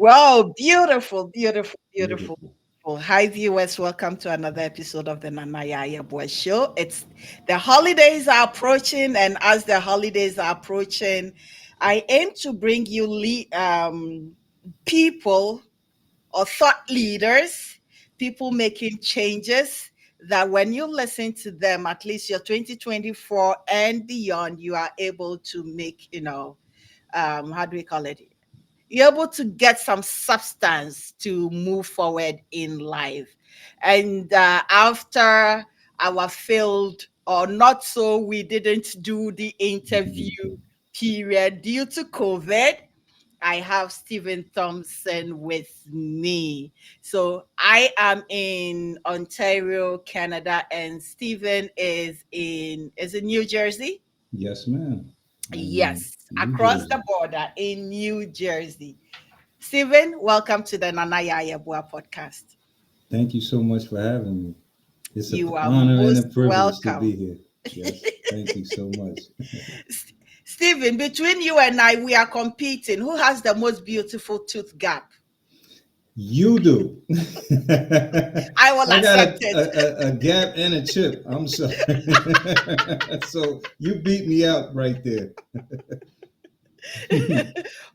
Wow, beautiful, beautiful, beautiful. Beautiful. Hi, viewers. Welcome to another episode of the Nana Yaya Boy Show. It's the holidays are approaching, and as the holidays are approaching, I aim to bring you people or thought leaders, people making changes that when you listen to them, at least your 2024 and beyond, you are able to make, how do we call it? You're able to get some substance to move forward in life. And after our failed or not so, we didn't do the interview period due to COVID. I have Stephen Thompson with me. So I am in Ontario, Canada, and Stephen is in New Jersey. Yes, ma'am. I'm in Yes, New across the Jersey. border in New Jersey. Stephen, welcome to the Nana Yaya Boa podcast. Thank you so much for having me. It's an You are honor and a most privilege to welcome. be here. Yes, thank you so much. Stephen, between you and I, we are competing. Who has the most beautiful tooth gap? You do. I will I got accept it. a gap and a chip. I'm sorry. So you beat me out right there.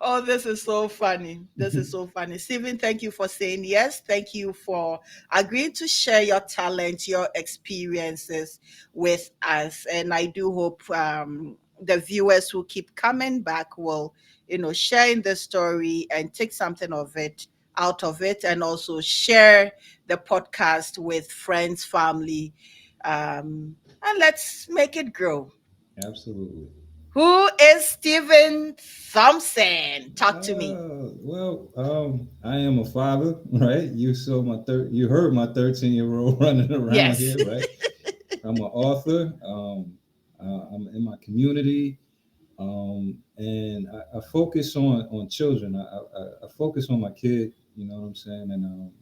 Oh, this is so funny. This is so funny. Stephen, thank you for saying yes. Thank you for agreeing to share your talent, your experiences with us. And I do hope the viewers who keep coming back will, share in the story and take something of it out of it and also share the podcast with friends, family, and let's make it grow. Absolutely. Who is Stephen Thompson? Talk to me. I am a father, right? You heard my 13-year-old running around Yes. here, right? I'm an author. I'm in my community, and I focus on children. I focus on my kid. You know what I'm saying? And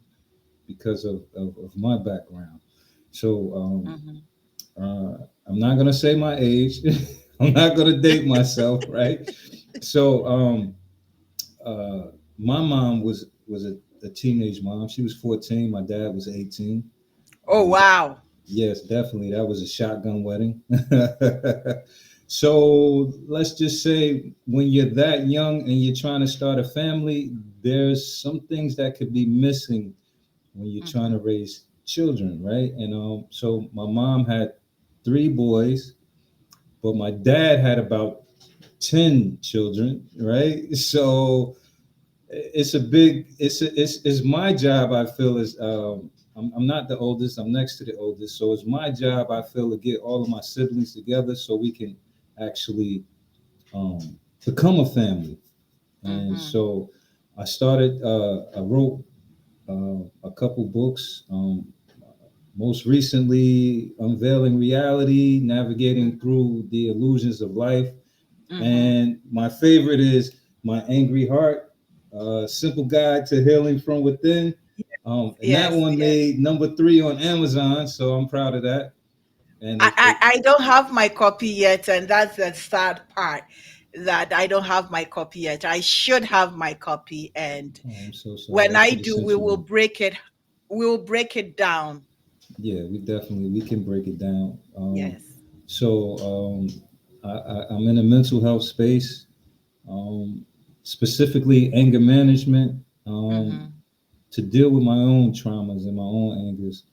because of my background, so Mhm. I'm not gonna say my age. I'm not gonna date myself, right? So my mom was a teenage mom. She was 14. My dad was 18. Oh, Um, wow. yes, definitely. That was a shotgun wedding. So let's just say when you're that young and you're trying to start a family, there's some things that could be missing when you're trying to Mhm. raise children, right? And so my mom had three boys, but my dad had about 10 children, right? So it's my job. I feel is I'm not the oldest. I'm next to the oldest, so it's my job. I feel to get all of my siblings together so we can actually become a family. And Mhm. so I started. I wrote a couple books. Most recently, unveiling reality, navigating through the illusions of life, Mhm. and my favorite is My Angry Heart, Simple Guide to Healing from Within. And that Yes, one yes. made number 3 on Amazon, so I'm proud of that. And I don't have my copy yet, and that's the sad part that I don't have my copy yet. I should have my copy, and oh, I'm so sorry. when I I should have do, sent you one. we will break it down. Yeah, we can break it down. Yes. So I'm in a mental health space, um, specifically anger management, Mhm. to deal with my own traumas and my own angers.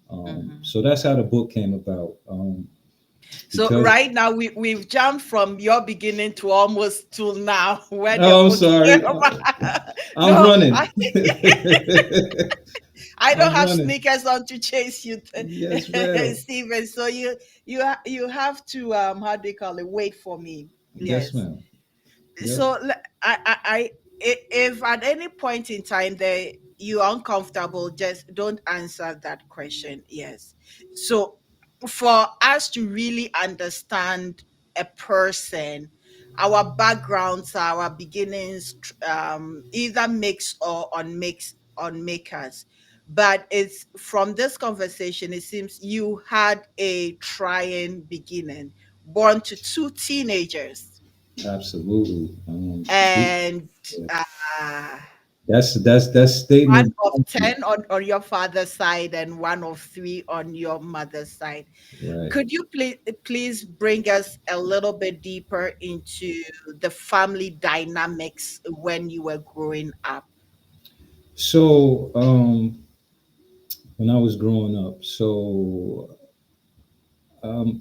Mhm. So that's how the book came about. So Because right now we've jumped from your beginning to almost till now where the oh, I'm book came sorry, about. I'm No, running. I don't I'm have running. sneakers on to chase you, Yes, ma'am. Steven. So you have to how do you call it? Wait for me. Yes, Yes. ma'am. Yep. So if at any point in time that you're uncomfortable, just don't answer that question. Yes. So for us to really understand a person, our backgrounds, our beginnings, either makes or unmake us. But it's from this conversation, it seems you had a trying beginning, born to two teenagers Absolutely. and Yeah. uh, That One statement. of 10 on your father's side and one of three on your mother's side. Right. Could you please bring us a little bit deeper into the family dynamics when you were growing up? So when I was growing up,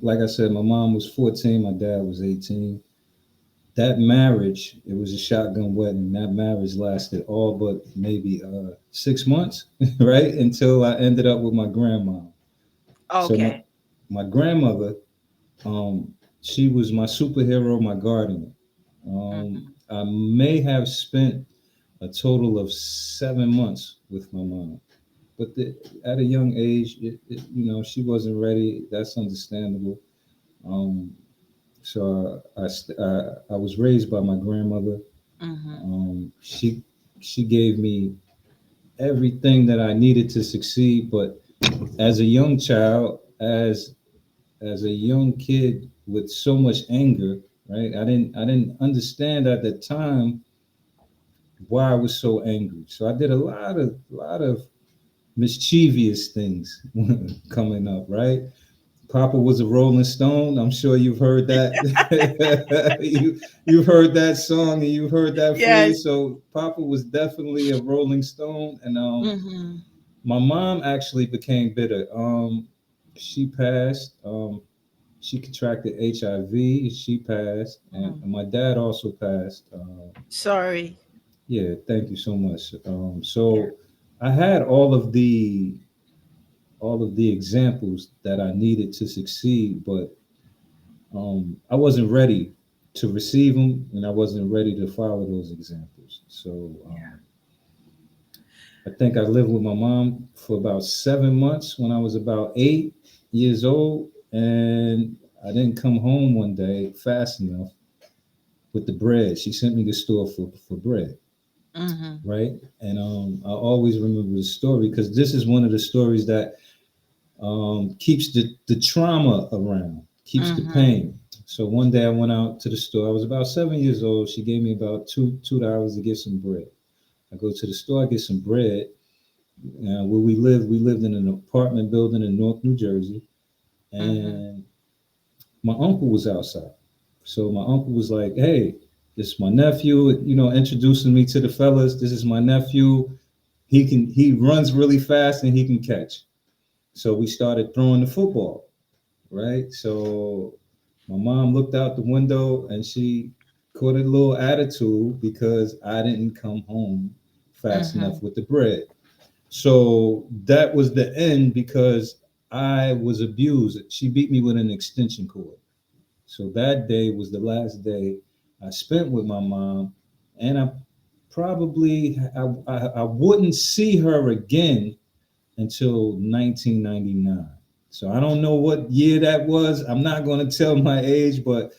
like I said, my mom was 14, my dad was 18. That marriage, it was a shotgun wedding. That marriage lasted all but maybe 6 months, right? Until I ended up with my grandma. So Okay. my grandmother, um, she was my superhero, my guardian. Mhm. I may have spent a total of 7 months with my mom, but at a young age, she wasn't ready. That's understandable. Um, I was raised by my grandmother. Mhm. She gave me everything that I needed to succeed. But as a young child, as a young kid with so much anger, right? I didn't understand at the time why I was so angry. So I did a lot of mischievous things coming up, right? Papa was a Rolling Stone. I'm sure you've heard that. You've heard that song and you've heard that Yes. phrase. So Papa was definitely a Rolling Stone, and Mhm. my mom actually became bitter. She passed. She contracted HIV. She passed, and Mhm. my dad also passed. Sorry. Yeah, thank you so much. Yeah. So I had all of the examples that I needed to succeed, but I wasn't ready to receive them, and I wasn't ready to follow those examples. So Yeah. I think I lived with my mom for about 7 months when I was about 8 years old, and I didn't come home one day fast enough with the bread. She sent me to the store for bread, Mhm. right? And I always remember the story because this is one of the stories that keeps the trauma around, keeps the Mhm. pain. So one day I went out to the store. I was about 7 years old. She gave me about $2 to get some bread. I go to the store, I get some bread. Where we lived in an apartment building in North New Jersey, Mhm. and my uncle was outside. So my uncle was like, "Hey, this is my nephew." Introducing me to the fellas. This is my nephew. He runs really fast and he can catch. So we started throwing the football, right? So my mom looked out the window and she caught a little attitude because I didn't come home fast enough Mhm. with the bread. So that was the end because I was abused. She beat me with an extension cord. So that day was the last day I spent with my mom, and I wouldn't see her again until 1999. So I don't know what year that was. I'm not going to tell my age, but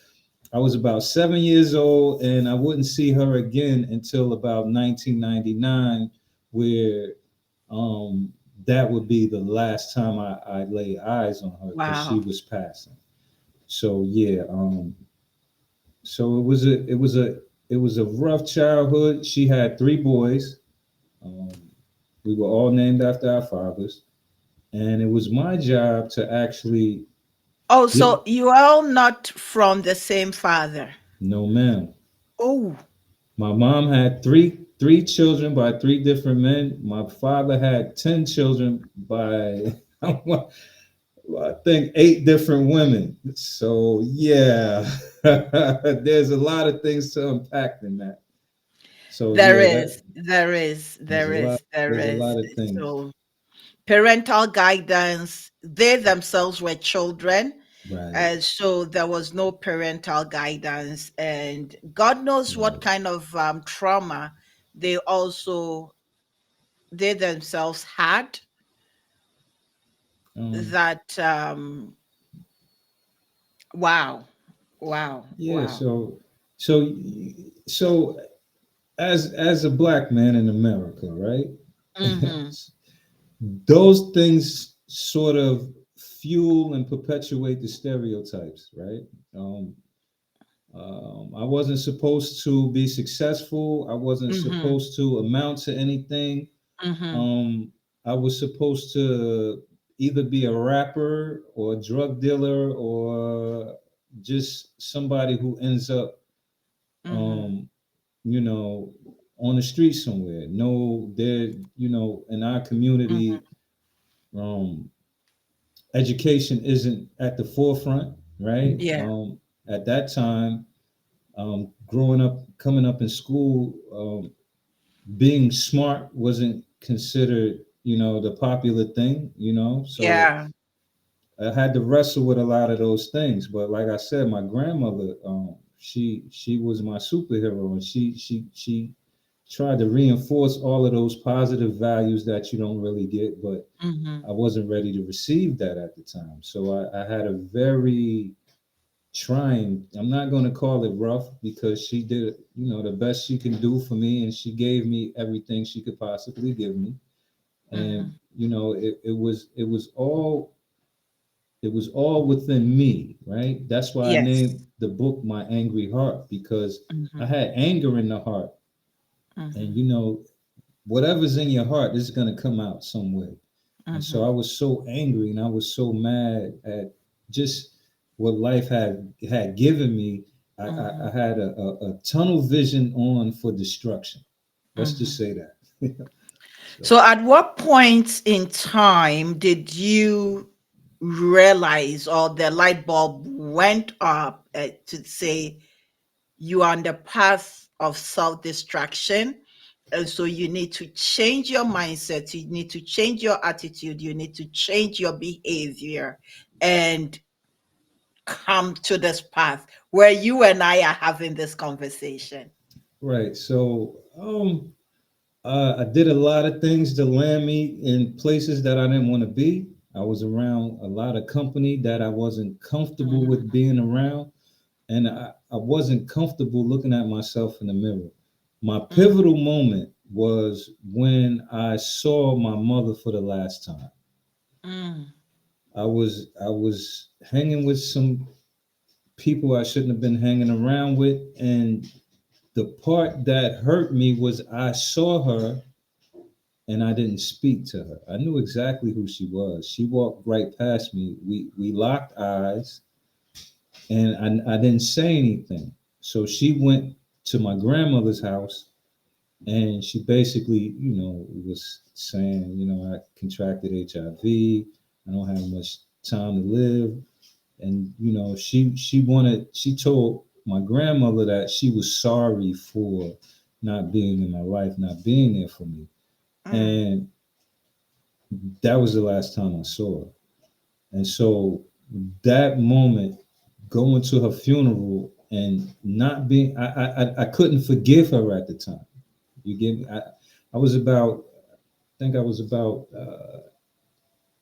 I was about 7 years old, and I wouldn't see her again until about 1999, where um, that would be the last time I lay eyes on her because she Wow. was passing. So yeah, so it was a rough childhood. She had three boys. Um, we were all named after our fathers, and it was my job to actually Oh, get. so you are all not from the same father. No, ma'am. Oh. My mom had three children by three different men. My father had 10 children by I think eight different women. So yeah, there's a lot of things to unpack in that. So There yeah, is, that there is, there's there a lot. is, there There's a is. lot of things. So parental guidance, they themselves were children. Right. And so there was no parental guidance. And God knows what Right. kind of trauma they also, they themselves had Um. that, wow, wow, Yeah. wow. So as a black man in America, right? Mm-hmm. Those things sort of fuel and perpetuate the stereotypes, right? Um, I wasn't supposed to be successful. I wasn't Mhm. supposed to amount to anything. Mhm. Um, I was supposed to either be a rapper or a drug dealer or just somebody who ends up, Mhm. um, you know, on the street somewhere. No, there, in our Mhm. community, um, education isn't at the forefront, right? Yeah. At that time, growing up, coming up in school, being smart wasn't considered, the popular thing, so Yeah. I had to wrestle with a lot of those things. But like I said, my grandmother, she was my superhero, and she tried to reinforce all of those positive values that you don't really get. But Mhm. I wasn't ready to receive that at the time, so I had a very trying. I'm not going to call it rough, because she did, the best she can do for me, and she gave me everything she could possibly give me. And Mhm. it was all within me, right? That's why I Yes. named the book My Angry Heart, because I Mhm. had anger in the heart. And Mhm. whatever's in your heart is going to come out some way. And so I Mhm. was so angry, and I was so mad at just what life had given me. I Mhm. had a tunnel vision on for destruction. Let's just Mhm. say that. So So, at what point in time did you realize, or the light bulb went up, to say you are on the path of self destruction? And so you need to change your mindset, you need to change your attitude, you need to change your behavior and come to this path where you and I are having this conversation. right. So I did a lot of things to land me in places that I didn't want to be. I was around a lot of company that I wasn't comfortable with Mhm. being around, and I wasn't comfortable looking at myself in the mirror. My Mhm. pivotal moment was when I saw my mother for the last time. Mm. I was hanging with some people I shouldn't have been hanging around with, and the part that hurt me was I saw her and I didn't speak to her. I knew exactly who she was. She walked right past me. We locked eyes, and I didn't say anything. So she went to my grandmother's house, and she basically, was saying, I contracted HIV. I don't have much time to live. And she told my grandmother that she was sorry for not being in my life, not being there for me. Mm. And that was the last time I saw her. And so that moment, going to her funeral and not being, I couldn't forgive her at the time. You get me? I was about, I think I was about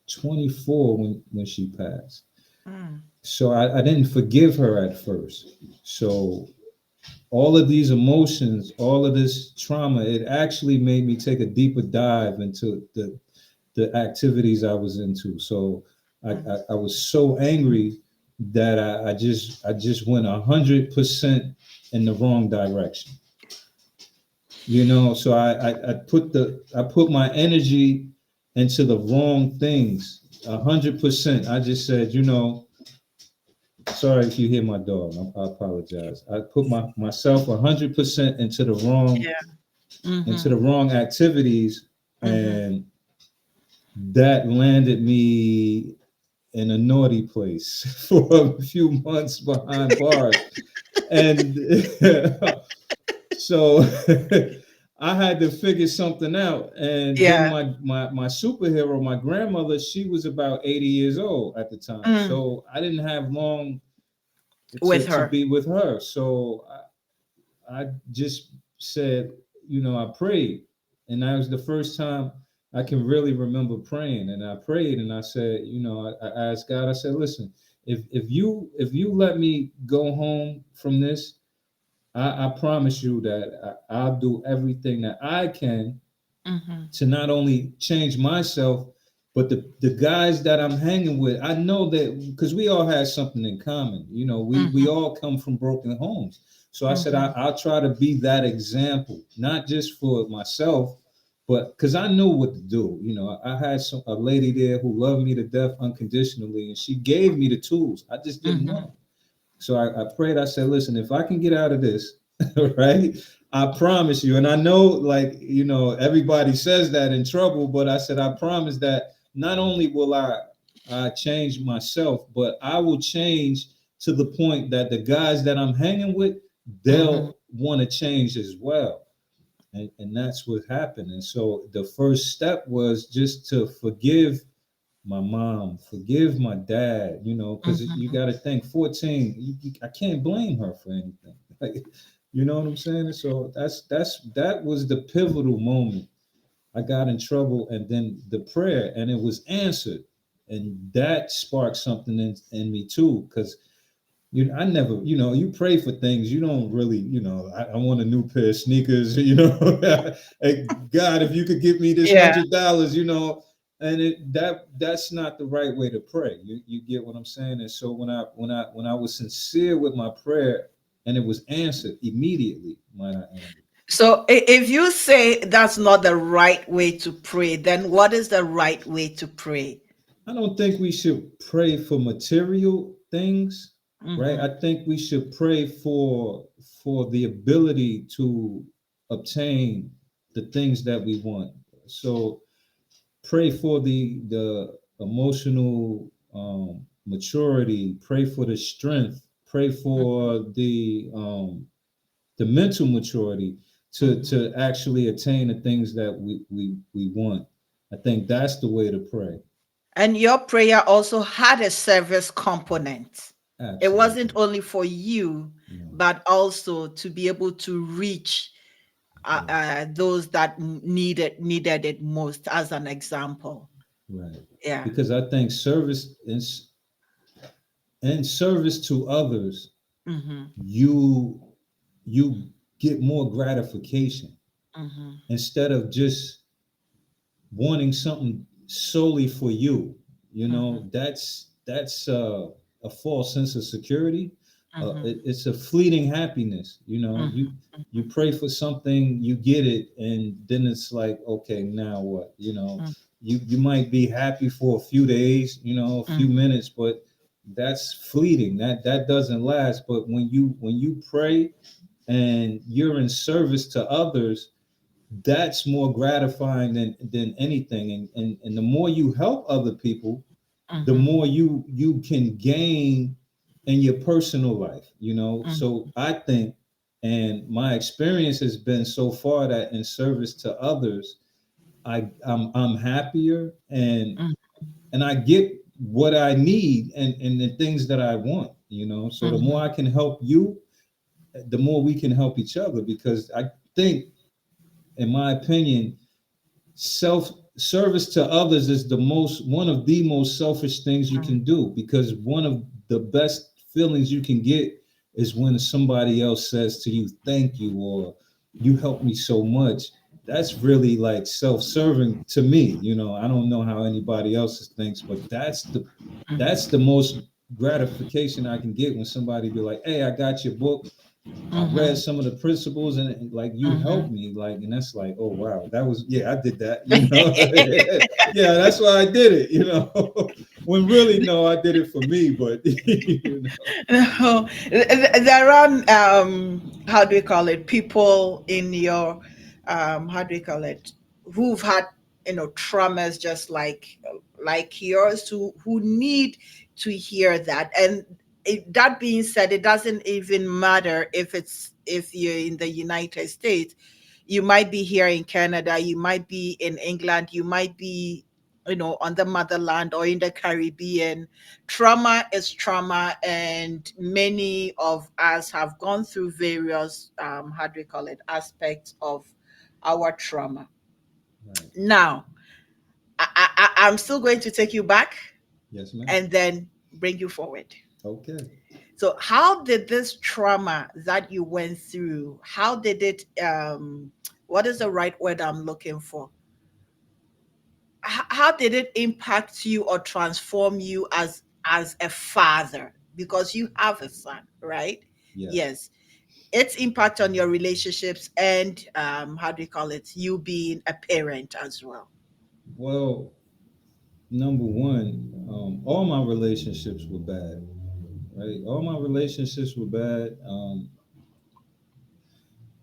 24 when she passed. Mm. So I didn't forgive her at first. So all of these emotions, all of this trauma, it actually made me take a deeper dive into the activities I was into. So Mm. I was so angry that I just went 100% in the wrong direction. So I put my energy into the wrong things 100%. I just said, sorry if you hear my dog. I apologize. I put myself 100% Yeah. into Mhm. the wrong activities, Mhm. and that landed me in a naughty place for a few months behind bars. And so I had to figure something out. And then Yeah. my superhero, my grandmother, she was about 80 years old at the time. Mm. So I didn't have long With to her. be with her. So I just said, I prayed. And that was the first time I can really remember praying. And I prayed and I said, I asked God, I said, listen, if you let me go home from this, I promise you that I'll do everything that I can Mhm. to not only change myself But the guys that I'm hanging with, I know that because we all had something in common. You know, we Mhm. all come from broken homes. So I said Mhm. I'll try to be that example, not just for myself, but because I knew what to do. You know, I had a lady there who loved me to death unconditionally, and she gave me the tools. I just didn't Mhm. want them. So I prayed. I said, listen, if I can get out of this, right, I promise you. And I know, like, you know, everybody says that in trouble, but I said, I promise that not only will I change myself, but I will change to the point that the guys that I'm hanging with, Mhm. they'll want to change as well. And that's what happened. And so the first step was just to forgive my mom, forgive my dad, you know, because you Mhm. got to think 14, I can't blame her for anything. Like, you know what I'm saying? So that was the pivotal moment. I got in trouble, and then the prayer, and it was answered. And that sparked something in me too, because I never, you pray for things. You don't really, I want a new pair of sneakers, hey, God, if you could give me this Yeah. $100, and that's not the right way to pray. You get what I'm saying? And so when I was sincere with my prayer and it was answered immediately, might I add. So if you say that's not the right way to pray, then what is the right way to pray? I don't think we should pray for material things, right? Mhm. I think we should pray for the ability to obtain the things that we want. So pray for the emotional maturity, pray for the strength, pray for the mental maturity Mhm. to actually attain the things that we want. I think that's the way to pray. And your prayer also had a service component. It wasn't Absolutely. only for you, No. but also to be able to reach Right. those that needed it most. As an example, Right. yeah. Because I think in service to others, Mm-hmm. you you get more gratification Mm-hmm. instead of just wanting something solely for you. Mm-hmm. That's a false sense of security. Mm-hmm. It's a fleeting happiness. You pray for something, you get it, and then it's like, okay, now what? You might be happy for a few days, a few Mm-hmm. minutes, but that's fleeting. That doesn't last. But when you pray and you're in service to others, that's more gratifying than anything. And the more you help other people, the Mm-hmm. more you can gain in your personal life. Mm-hmm. So I think, and my experience has been so far, that in service to others, I'm happier, and I get what I need, and the things that I want. So the more Mm-hmm. I can help you, the more we can help each other, because I think, in my opinion, self service to others is one of the most selfish things you can do, because one of the best feelings you can get is when somebody else says to you, thank you, or you helped me so much. That's really like self-serving to me. I don't know how anybody else thinks, but that's the most gratification I can get, when somebody be like, hey, I got your book, I read Mm-hmm. some of the principles, and like, you Mm-hmm. helped me, like, and that's like, oh wow, that was, yeah, I did that. Yeah, that's why I did it. When really, no, I did it for me, but No, there are how do we call it, people in your how do we call it, who've had traumas just like yours, who need to hear that. And that being said, it doesn't even matter if you're in the United States. You might be here in Canada, you might be in England, you might be on the motherland or in the Caribbean. Trauma is trauma, and many of us have gone through various how do we call it, aspects of our trauma. right. Now, I'm still going to take you back Yes, ma'am. and then bring you forward. Okay. So how did this trauma that you went through, how did it what is the right word I'm looking for, how did it impact you or transform you as a father? Because you have a son, right? Yes. Yes. Its impact on your relationships and how do you call it? You being a parent as well. Well, number one, all my relationships were bad, right? All my relationships were bad,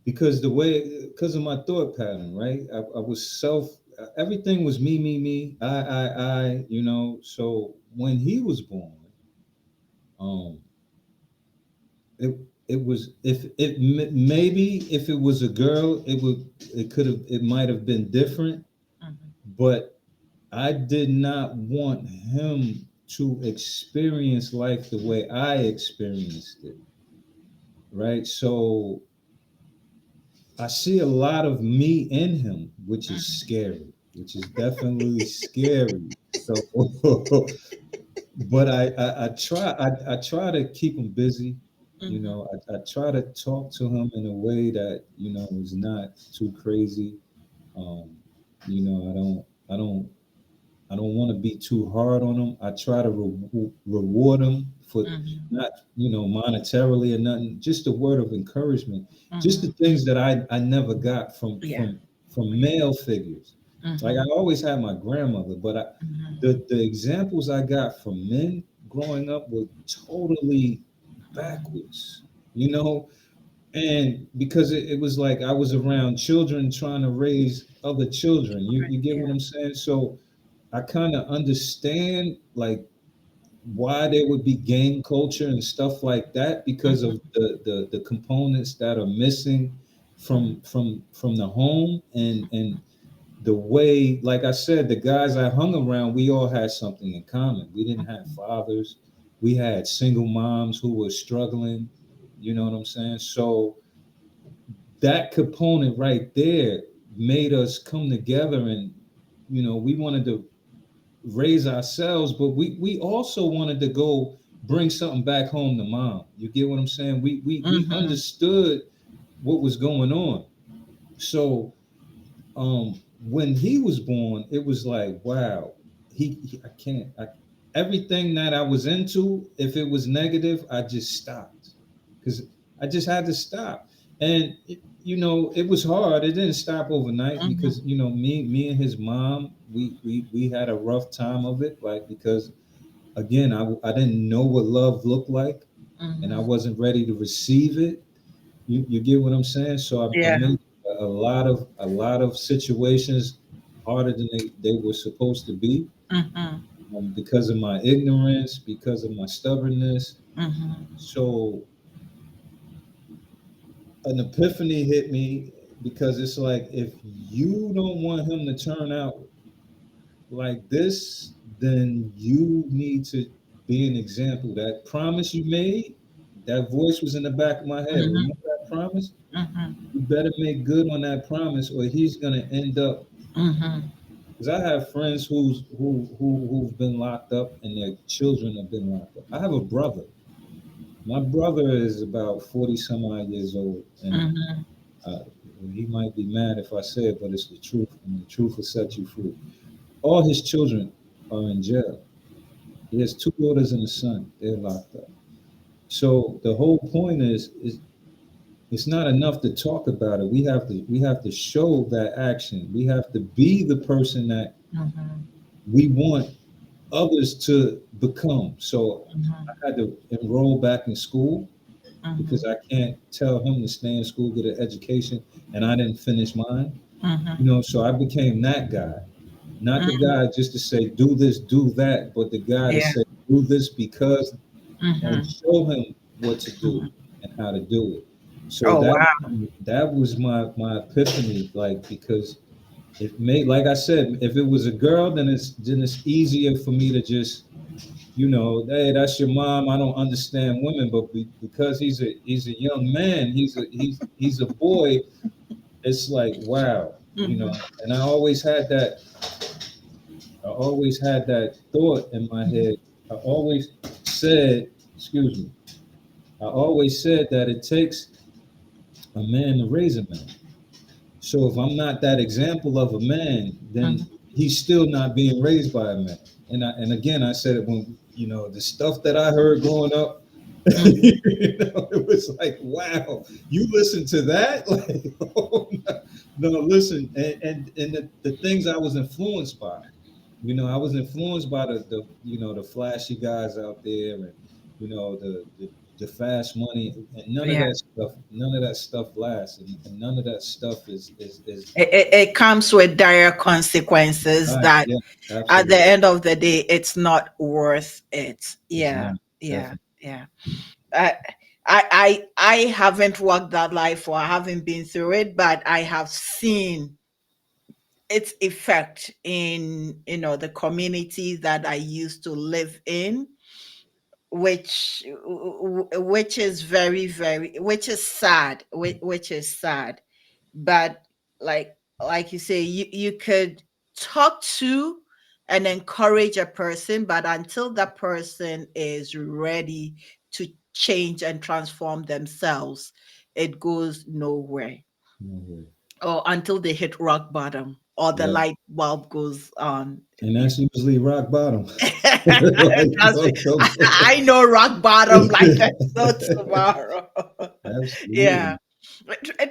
because because of my thought pattern, right? I was everything was me, me, me, I, you know. So when he was born, um, it it was if it maybe if it was a girl, it might have been different, Mhm. but I did not want him to experience life the way I experienced it, right? So I see a lot of me in him, which is scary, which is definitely scary. So, but I try to keep him busy. You Mhm. know, I try to talk to him in a way that, you know, is not too crazy. Um, you know, I don't want to be too hard on them. I try to reward them for Mhm. not, you know, monetarily or nothing. Just a word of encouragement. Just the Mhm. things that I never got Yeah. from male figures. Like I Mhm. always had my grandmother, but Mhm. the examples I got from men growing up were totally backwards. You know, and because it was like I was around children trying to raise other children. You get Yeah. what I'm saying? So I kind of understand like why there would be gang culture and stuff like that because Mhm. of the components that are missing Mhm. from the home and the way, like I said, the guys I hung around, we all had something in common. We didn't have fathers. We had single moms who were struggling. You know what I'm saying? So that component right there made us come together and, you know, we wanted to raise ourselves, but we also wanted to go bring something back home to mom. You get what I'm saying? We Mhm. understood what was going on. So when he was born, it was like, wow, I can't everything that I was into, if it was negative, I just stopped. Because I just had to stop. And you know, it was hard. It didn't stop overnight Mhm. because, you know, me and his mom, we had a rough time of it, like because again, I didn't know what love looked like and I Mhm. wasn't ready to receive it. You get what I'm saying? So I Yeah. made a lot of situations harder than they were supposed to be, Mhm. because of my ignorance, because of my stubbornness. Mhm. So an epiphany hit me because it's like if you don't want him to turn out like this, then you need to be an example. That promise you made, that voice was in the back of my head. Mhm. Remember that promise? Mhm. You better make good on that promise, or he's gonna end up. Mhm. Because I have friends who've been locked up, and their children have been locked up. I have a brother. My brother is about 40 some odd years old, and Mhm. uh, he might be mad if I say it, but it's the truth, and the truth will set you free. All his children are in jail. He has two daughters and a son. They're locked up. So the whole point is it's not enough to talk about it. We have to show that action. We have to be the person that Mhm. we want others to become. So Mhm. I had to enroll back in school because Mhm. I can't tell him to stay in school, get an education, and I didn't finish mine. You Mhm. know, so I became that guy. Not the Mhm. guy just to say do this, do that, but the guy to Yeah. say do this because and Mhm. show him what to do Mhm. and how to do it. So Oh wow. that was my epiphany, like because it made, like I said, if it was a girl, then it's easier for me to just, you know, hey, that's your mom. I don't understand women, but because he's a young man, he's a boy. It's like wow, you know. Mhm. And I always had that thought in my head. I always said, excuse me, I always said that it takes a man to raise a man. So if I'm not that example of a man, then Mhm. he's still not being raised by a man. And again, I said it when, the stuff that I heard growing up, Mhm. it was like, wow, you listen to that? Like, oh, no, listen, and the things I was influenced by. I was influenced by the flashy guys out there, and the fast money, and Yeah. none of that stuff lasts, and none of that stuff is It comes with dire consequences right. that Yeah, at the absolutely. end of the day, it's not worth it. It's Yeah. not Yeah. definitely. Yeah. I, I haven't walked that life, or I haven't been through it, but I have seen its effect in, the community that I used to live in, which is very, very, which is sad, which is sad. But like you say, you could talk to and encourage a person, but until that person is ready to change and transform themselves, it goes nowhere, No. or until they hit rock bottom or the Yeah, light bulb goes on. and Yeah. that's usually rock bottom. Like, Trust me, I know rock bottom like it's no tomorrow. Yeah. absolutely.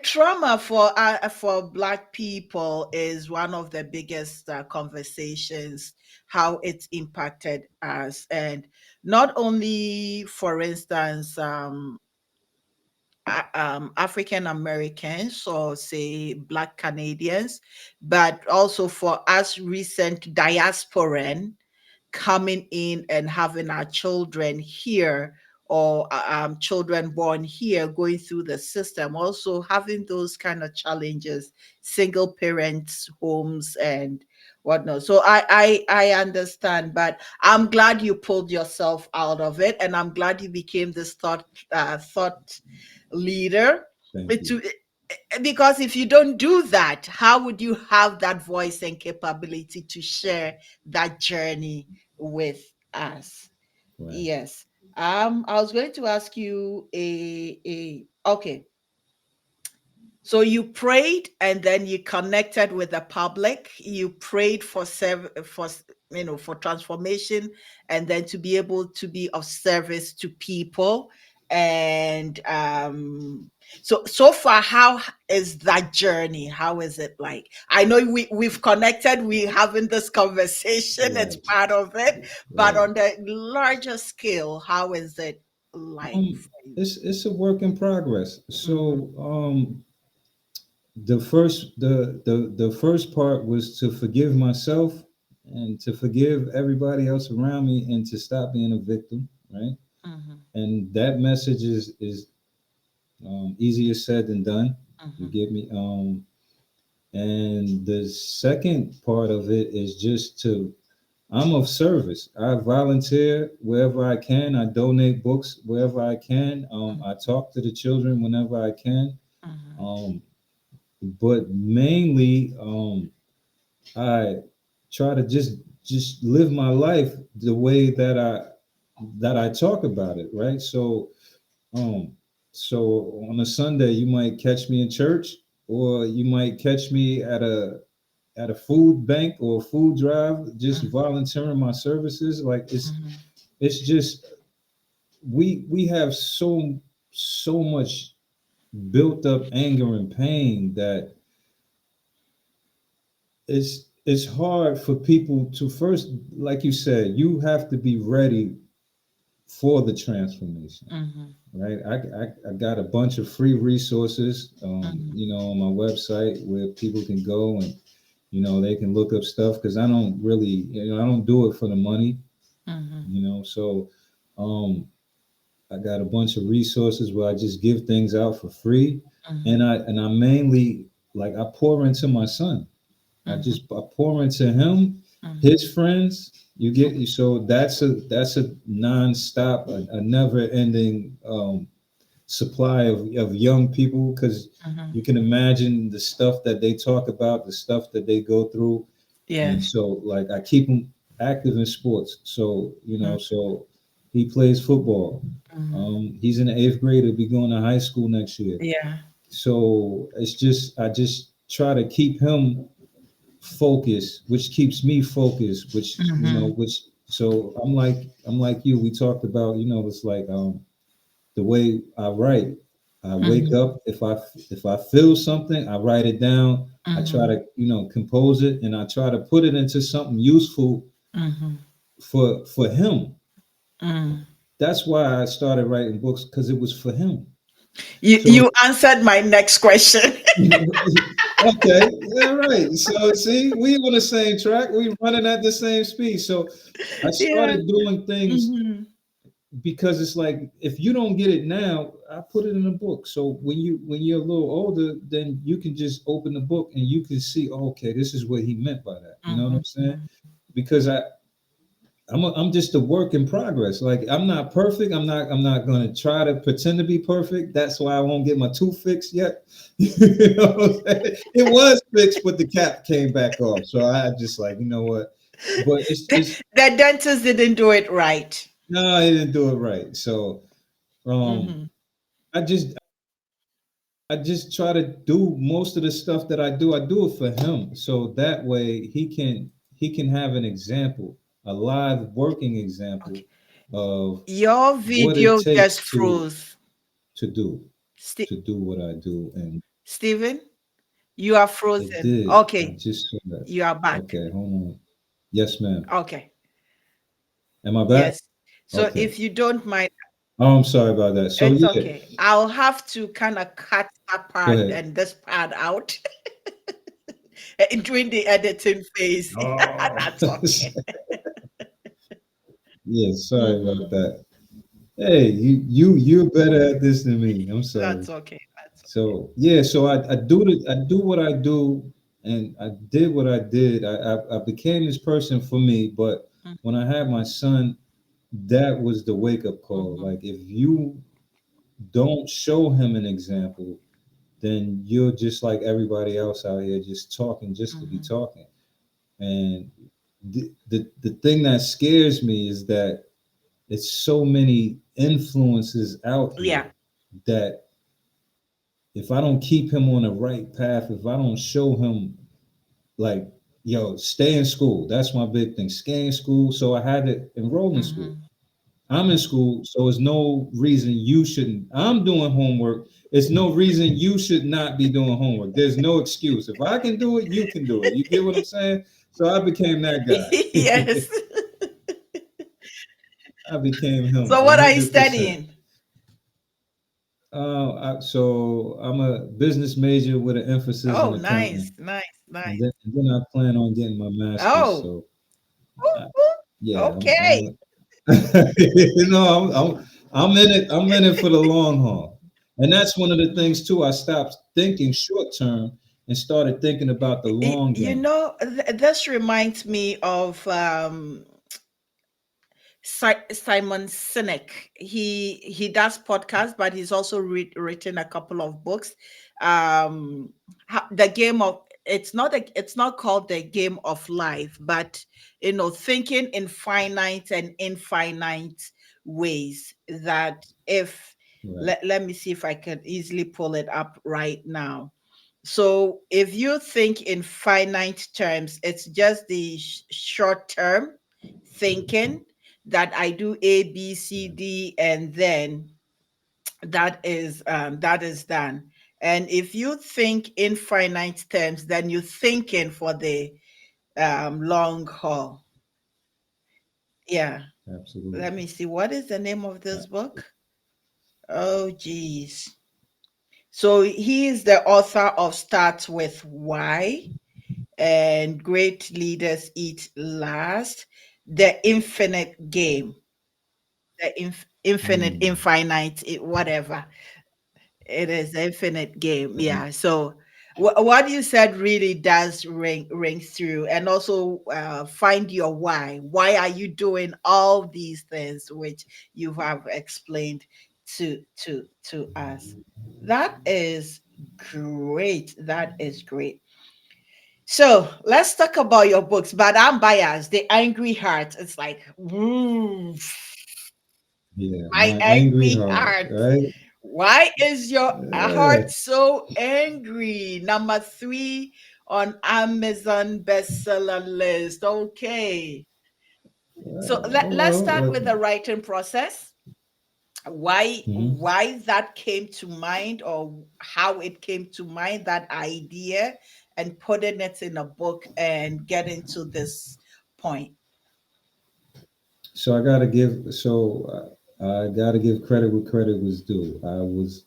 Trauma for Black people is one of the biggest conversations, how it's impacted us. And not only, for instance, African Americans, or say Black Canadians, but also for us recent diasporan coming in and having our children here, or children born here going through the system, also having those kind of challenges, single parents homes and whatnot. So I understand, but I'm glad you pulled yourself out of it, and I'm glad you became this thought leader. Thank you. To Because if you don't do that, how would you have that voice and capability to share that journey with us? Right. Yes. I was going to ask you a okay. So you prayed, and then you connected with the public. You prayed for for transformation, and then to be able to be of service to people. And so far, how is that journey? How is it like? I know we've connected. We having this conversation. It's Right. part of it, but Right. on the larger scale, how is it like Um, for you? it's a work in progress. Mm-hmm, So, the first part was to forgive myself and to forgive everybody else around me and to stop being a victim, right? mm-hmm, And that message is easier said than done. You mm-hmm, get me? And the second part of it is just to I'm of service. I volunteer wherever I can. I donate books wherever I can. I talk to the children whenever I can. mm-hmm, Um, but mainly, I try to just live my life the way that I talk about it, right? Um, so on a Sunday, you might catch me in church, or you might catch me at a food bank or a food drive, just volunteering my services. Like mm-hmm, it's just we have so much built up anger and pain that it's hard for people to first, like you said, you have to be ready for the transformation, mm-hmm, right? I got a bunch of free resources, mm-hmm, on my website where people can go and they can look up stuff, because I don't really, I don't do it for the money, mm-hmm, so um, I got a bunch of resources where I just give things out for free, mm-hmm, and I mainly, like, I pour into my son. mm-hmm, I pour into him, mm-hmm, his friends. You get, so that's a nonstop, a never ending supply of young people, because mm-hmm. you can imagine the stuff that they talk about, the stuff that they go through. And Yes. so, like, I keep him active in sports. So, Mm-hmm, so he plays football. mm-hmm. He's in the eighth grade. He'll be going to high school next year. Yeah. So it's just, I just try to keep him focus, which keeps me focused, which Mm-hmm. which so I'm like you. We talked about, it's like the way I write. I wake Mm-hmm. up, if I feel something, I write it down. I try Mm-hmm. to, compose it, and I try to put it into something useful Mm-hmm. for him. Mm. That's why I started writing books, because it was for him. So You answered my next question. okay, yeah, right. So see, we on the same track. We running at the same speed. So I Yeah. started doing things Mm-hmm. because it's like, if you don't get it now, I put it in a book. So when you're a little older, then you can just open the book and you can see, oh, okay, this is what he meant by that. You know what I'm saying? Mm-hmm. Because I'm just a work in progress. Like, I'm not perfect. I'm not going to try to pretend to be perfect. That's why I won't get my tooth fixed yet. You know what I'm saying? It was fixed, but the cap came back off. So I just like, you know what? But it's The dentist didn't do it right. no, I didn't do it right. So Mm-hmm. I just try to do most of the stuff that I do. I do it for him, so that way he can have an example, a live working example Okay. of Your what it video takes just to froze. to do Ste- to do what I do, and Stephen, you are it frozen. did. I Okay, just saw that. you are back. Okay, hold on. Yes, ma'am. Okay, Am I back? yes. So Okay. if you don't mind, Oh, I'm sorry about that. So it's yeah, okay. I'll have to kind of cut that go part ahead. and this part out during the editing phase. Oh, That's okay. yeah. Sorry about Hmm. that. Hey, you're better at this than me. I'm sorry. That's okay. That's So yeah, so I do what I do, and I did what I did. I became this person for me, but okay. when I had my son, that was the wake up call. Mm-hmm. Like, if you don't show him an example, then you're just like everybody else out here, just talking just to be Mm-hmm. talking. And the thing that scares me is that it's so many influences out Yeah. here that if I don't keep him on the right path, if I don't show him, like, yo, stay in school. That's my big thing. Stay in school. So I had to enroll in school. Mm-hmm. I'm in school, so there's no reason you shouldn't. I'm doing homework. It's no reason you should not be doing homework. There's no excuse. If I can do it, you can do it. You get what I'm saying? So I became that guy. Yes. I became him So what are you 100%. studying? So I'm a business major with an emphasis in Oh, nice, accounting, nice, and nice. then I plan on getting my master's. Oh, So woo, uh, woo. yeah, I'm Okay. a, I'm in it. I'm in it for the long haul, and that's one of the things too. I stopped thinking short term and started thinking about the long You game. know, this reminds me of Simon Sinek. He does podcasts, but he's also written a couple of books. The game of it's not called the game of life, but thinking in finite and infinite ways. That if Right. let me see if I can easily pull it up right now. So if you think in finite terms, it's just the short term thinking that I do A, B, C, Right. D, and then that is done. And if you think in finite terms, then you're thinking for the long haul. Yeah. Let Absolutely. me see. What is the name of this book? Oh, geez. So he is the author of Start with Why and Great Leaders Eat Last, The Infinite Game, the infinite, Mm, infinite, whatever. It is the infinite game. mm, Yeah. So what you said really does ring through, and also find your why. Why are you doing all these things which you have explained to us? That is great. That is great. So let's talk about your books. But I'm biased. The Angry Heart. It's like, yeah, my my angry angry heart, heart. right? Why is your Yeah, heart so angry? Number three on Amazon bestseller list. Okay. So Oh let's well, start with the writing process. Why mhm. why that came to mind, or how it came to mind, that idea, and putting it in a book and getting to this point. So I gotta give credit where credit was due. I was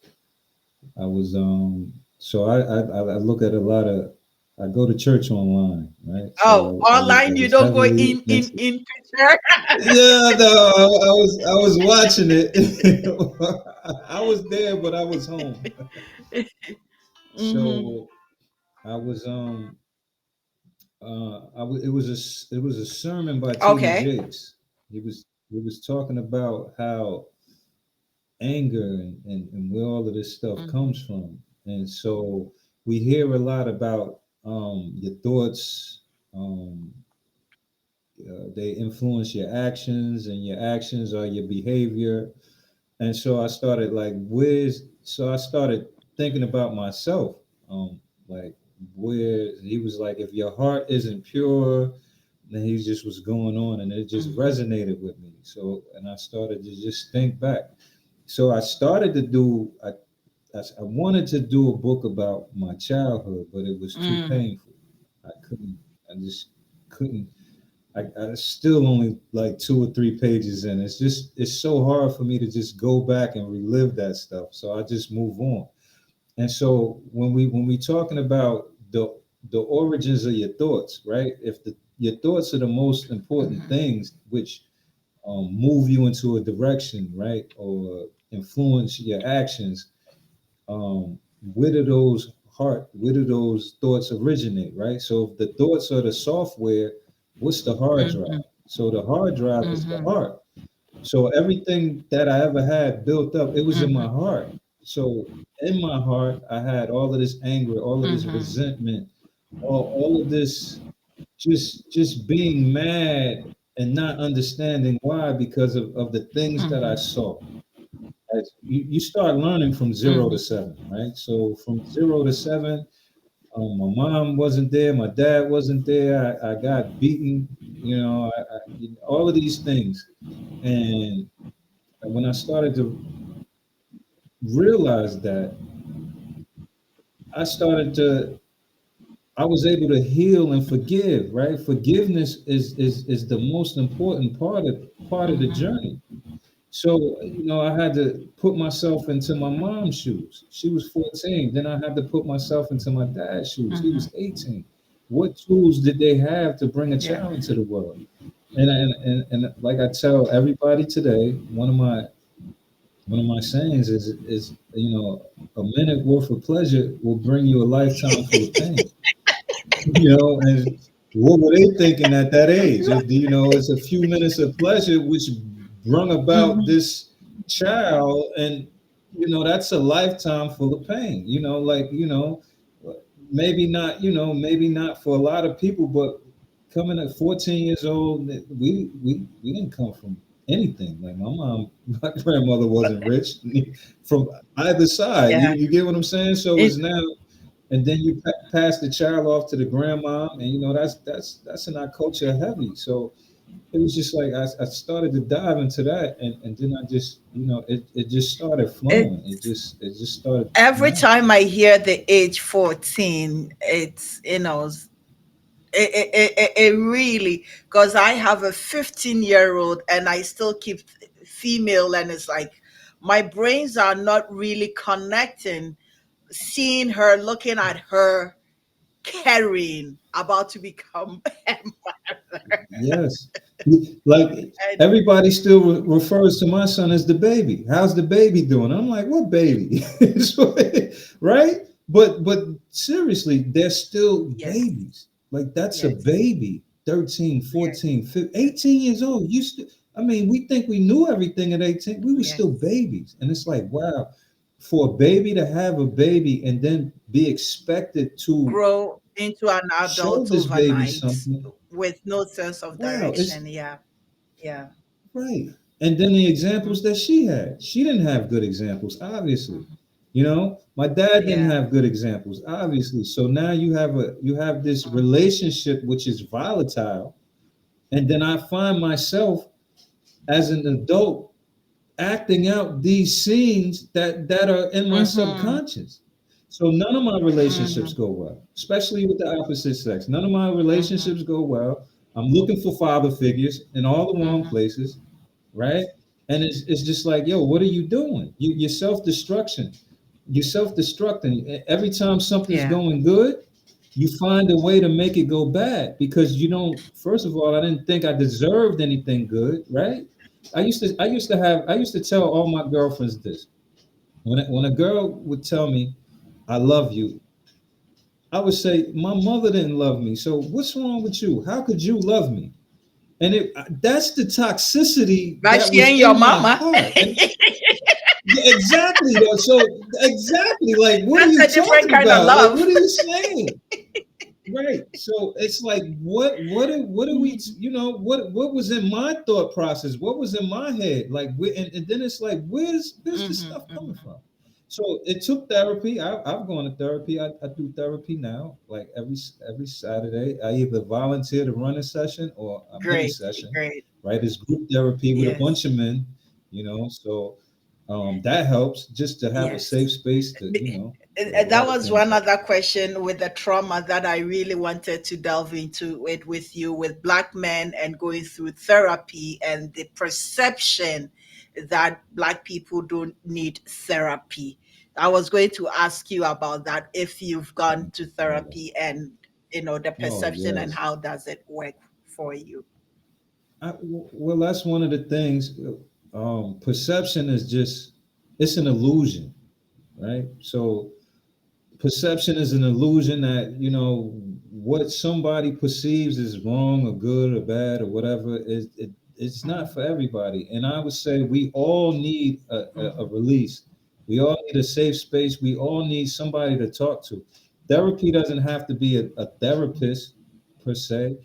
so I look at a lot of I go to church online, right? Oh, So I online, you was don't go heavily in into picture. yeah, no, I was watching it. I was there, but I was home. Hmm. So I was it was a sermon by TD Okay. Jakes. He was talking about how anger and where all of this stuff Hmm. comes from. And so we hear a lot about your thoughts, um, they influence your actions, and your actions are your behavior. And so I started thinking about myself. Like where he was like, if your heart isn't pure, then he just was going on, and it just Hmm. resonated with me. So, and I started to just think back. So I started to do. I wanted to do a book about my childhood, but it was too Mm. painful. I couldn't. I just couldn't. I still only like 2 or 3 pages in. It's so hard for me to just go back and relive that stuff. So I just move on. And so when we talking about the origins of your thoughts, right? If the your thoughts are the most important Hmm. things, which move you into a direction, right, or influence your actions, where do those thoughts originate, right? So if the thoughts are the software, what's the hard Hmm. drive? So the hard drive is the Hmm. heart. So everything that I ever had built up, it was in my Hmm. heart. So in my heart, I had all of this anger, all of this Hmm. resentment, all of this just being mad and not understanding why, because of the things that I Hmm. saw. As you start learning from 0 to 7, right? So from 0 to 7, my mom wasn't there, my dad wasn't there, I got beaten, all of these things. And when I started to realize that, I started to, I was able to heal and forgive, right? Forgiveness is the most important part of the Hmm. journey. So, I had to put myself into my mom's shoes. She was 14. Then I had to put myself into my dad's shoes. He was Hmm. 18. What tools did they have to bring a Yeah. child into the world? And like I tell everybody today, one of my sayings is a minute worth of pleasure will bring you a lifetime full of pain. And what were they thinking at that age? It's a few minutes of pleasure which brung about Hmm. this child, and that's a lifetime full of pain. Maybe not for a lot of people, but coming at 14 years old, we didn't come from anything. Like my mom, my grandmother wasn't rich from either side. You Yeah. you get what I'm saying? So It, it's now, and then you pass the child off to the grandma, and that's in our culture heavy. So it was just like I started to dive into that, and then I just it just started it, flowing. It just started every natural. time I hear the age 14, it's, it really, because I have a 15-year-old and I still keep female, and it's like my brains are not really connecting, seeing her, looking at her carrying, about to become a mother. Yes. Like And everybody still refers to my son as the baby. How's the baby doing? I'm like, what baby? So, right? But seriously, they're still yes, babies. Like that's a yes, baby. 13, yes, 14, 15, yes, 18 years old. I mean, we think we knew everything at 18. We were still yes. babies. And it's like, wow, for a baby to have a baby and then be expected to Grow into an show adult this baby overnight something. with no sense of Wow, it's direction. Yeah, yeah. right. And then the Mm-hmm. examples that she had. She didn't have good examples, obviously. You know, my dad didn't Yeah. have good examples, obviously. So now you have this Mhm. relationship which is volatile, and then I find myself as an adult acting out these scenes that are in my Mhm. subconscious. So none of my relationships Mhm. go well, especially with the opposite sex. None of my Mhm. relationships go well. I'm looking for father figures in all the wrong Mhm. places, right? And it's just like, yo, what are you doing? You're self-destruction. You're self-destructing. Every time something's Yeah. going good, you find a way to make it go bad because you don't. First of all, I didn't think I deserved anything good, right? I used to tell all my girlfriends this. When a girl would tell me, "I love you," I would say, "My mother didn't love me, so what's wrong with you? How could you love me?" And that's the toxicity By that she was ain't your in my mama. heart. And yeah, exactly, though. So exactly, like, what are That's you a different talking kind of about? Like, love. what are you saying? Right. So it's like, what are we? Mhm. You know, what was in my thought process? What was in my head? Like, and then it's like, where's this Mhm. stuff coming Mhm. from? So it took therapy. I've gone to therapy. I do therapy now, like every Saturday. I either volunteer to run a session or a mini Great. session. Great. Right, it's group therapy with a Yes. bunch of men. You know, so that helps just to have a Yes. safe space to for a That lot of was things. one other question with the trauma that I really wanted to delve into it with you, with Black men and going through therapy and the perception that Black people don't need therapy. I was going to ask you about that, if you've gone to Oh, therapy, and the oh perception and yes. how does it work for you. Well, that's one of the things. Perception is just it's an illusion, right? So perception is an illusion that what somebody perceives is wrong or good or bad or whatever it's not Mhm. for everybody. And I would say we all need a Mhm. release. We all need a safe space. We all need somebody to talk to. Therapy doesn't have to be a therapist per se.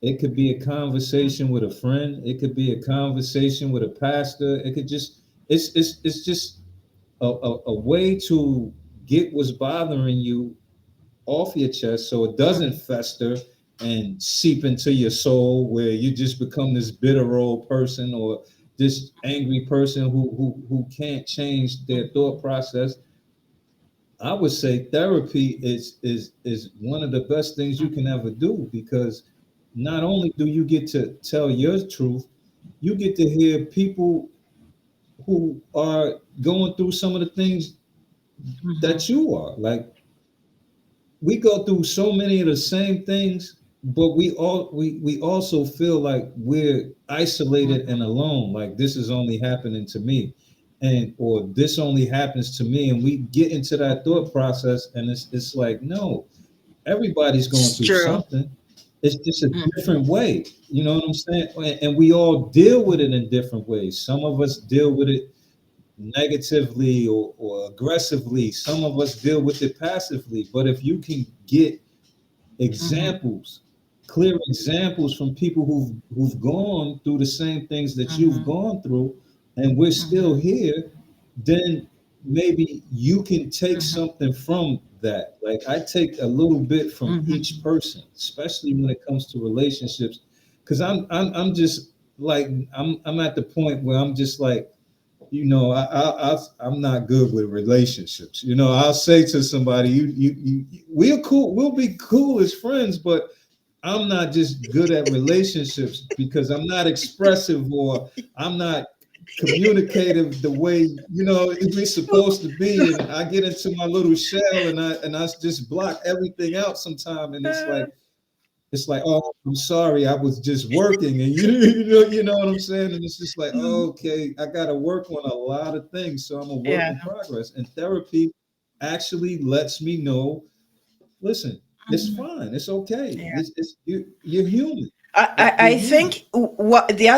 It could be a conversation with a friend. It could be a conversation with a pastor. It could just it's just a way to get what's bothering you off your chest so it doesn't Mhm. fester and seep into your soul where you just become this bitter old person or this angry person who can't change their thought process. I would say therapy is one of the best things you can Mhm. ever do because not only do you get to tell your truth, you get to hear people who are going through some of the things Mhm. that you are. Like we go through so many of the same things, but we also feel like we're isolated Mhm. and alone. Like this is only happening to me, and or this only happens to me, and we get into that thought process, and it's like no, everybody's going It's through true. something. It's just a Mhm. different way. You know what I'm saying? And we all deal with it in different ways. Some of us deal with it negatively or aggressively. Some of us deal with it passively. But if you can get Mhm. examples, clear examples from people who've gone through the same things that you've Mhm. gone through, and we're still Mhm. here, then maybe you can take Mhm. something from that. Like I take a little bit from each Mhm. person, especially when it comes to relationships, because I'm just like I'm at the point where I'm just like I'm not good with relationships. I'll say to somebody, we're cool, we'll be cool as friends, but I'm not just good at relationships because I'm not expressive or I'm not communicative the way we're supposed to be, and I get into my little shell and I just block everything out sometime, and it's like, oh, I'm sorry, I was just working, and you know what I'm saying, and it's just like, Mhm. okay, I got to work on a lot of things, so I'm a work Yeah. in progress. And therapy actually lets me know, listen, it's Mhm. fine, it's okay, Yeah. you're human, I you're human. think what the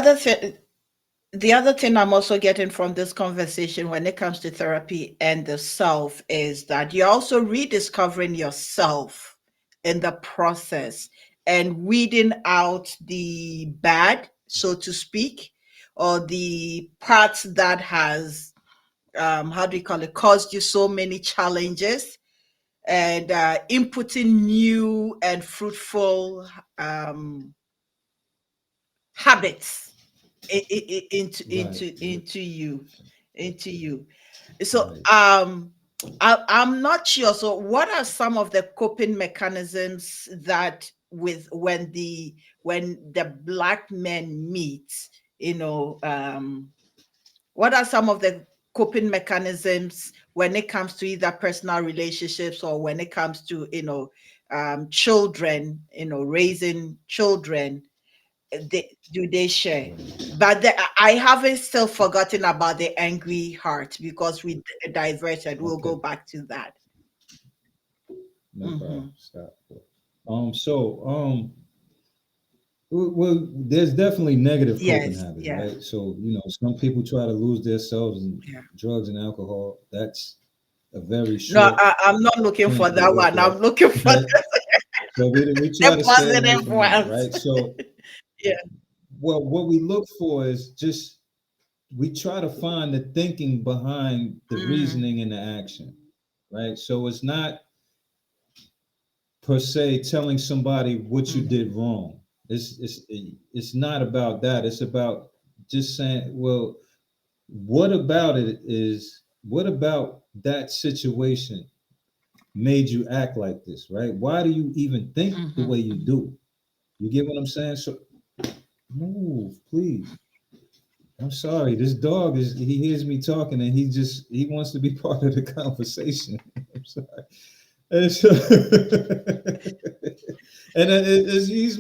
other thing I'm also getting from this conversation when it comes to therapy and the self is that you're also rediscovering yourself in the process and weeding out the bad, so to speak, or the parts that has how do you call it, caused you so many challenges, and inputting new and fruitful habits into Right. into you. So Right. I'm not sure. So what are some of the coping mechanisms that with when the black men meet, you know, what are some of the coping mechanisms when it comes to either personal relationships or when it comes to, children, raising children, do they share? Right. But I haven't still forgotten about the angry heart because we diverted. We'll go Okay. back to that. No problem. Hmm. Stop. So, well, there's definitely negative coping Yes, habits, yeah, right? So, some people try to lose themselves in yeah. drugs and alcohol. That's a very No, short I'm not looking for point to that look one. I'm at, looking for right? So we try the to stay away positive from that, ones. right? So, Yeah. well, what we look for is just we try to find the thinking behind the Mm, reasoning and the action, right? So it's not per se telling somebody what you mm, did wrong. It's not about that. It's about just saying, well, what about that situation made you act like this, right? Why do you even think the mhm, way you mhm. do? You get what I'm saying? So move, please. I'm sorry. This dog he hears me talking and he wants to be part of the conversation. I'm sorry. And so, he's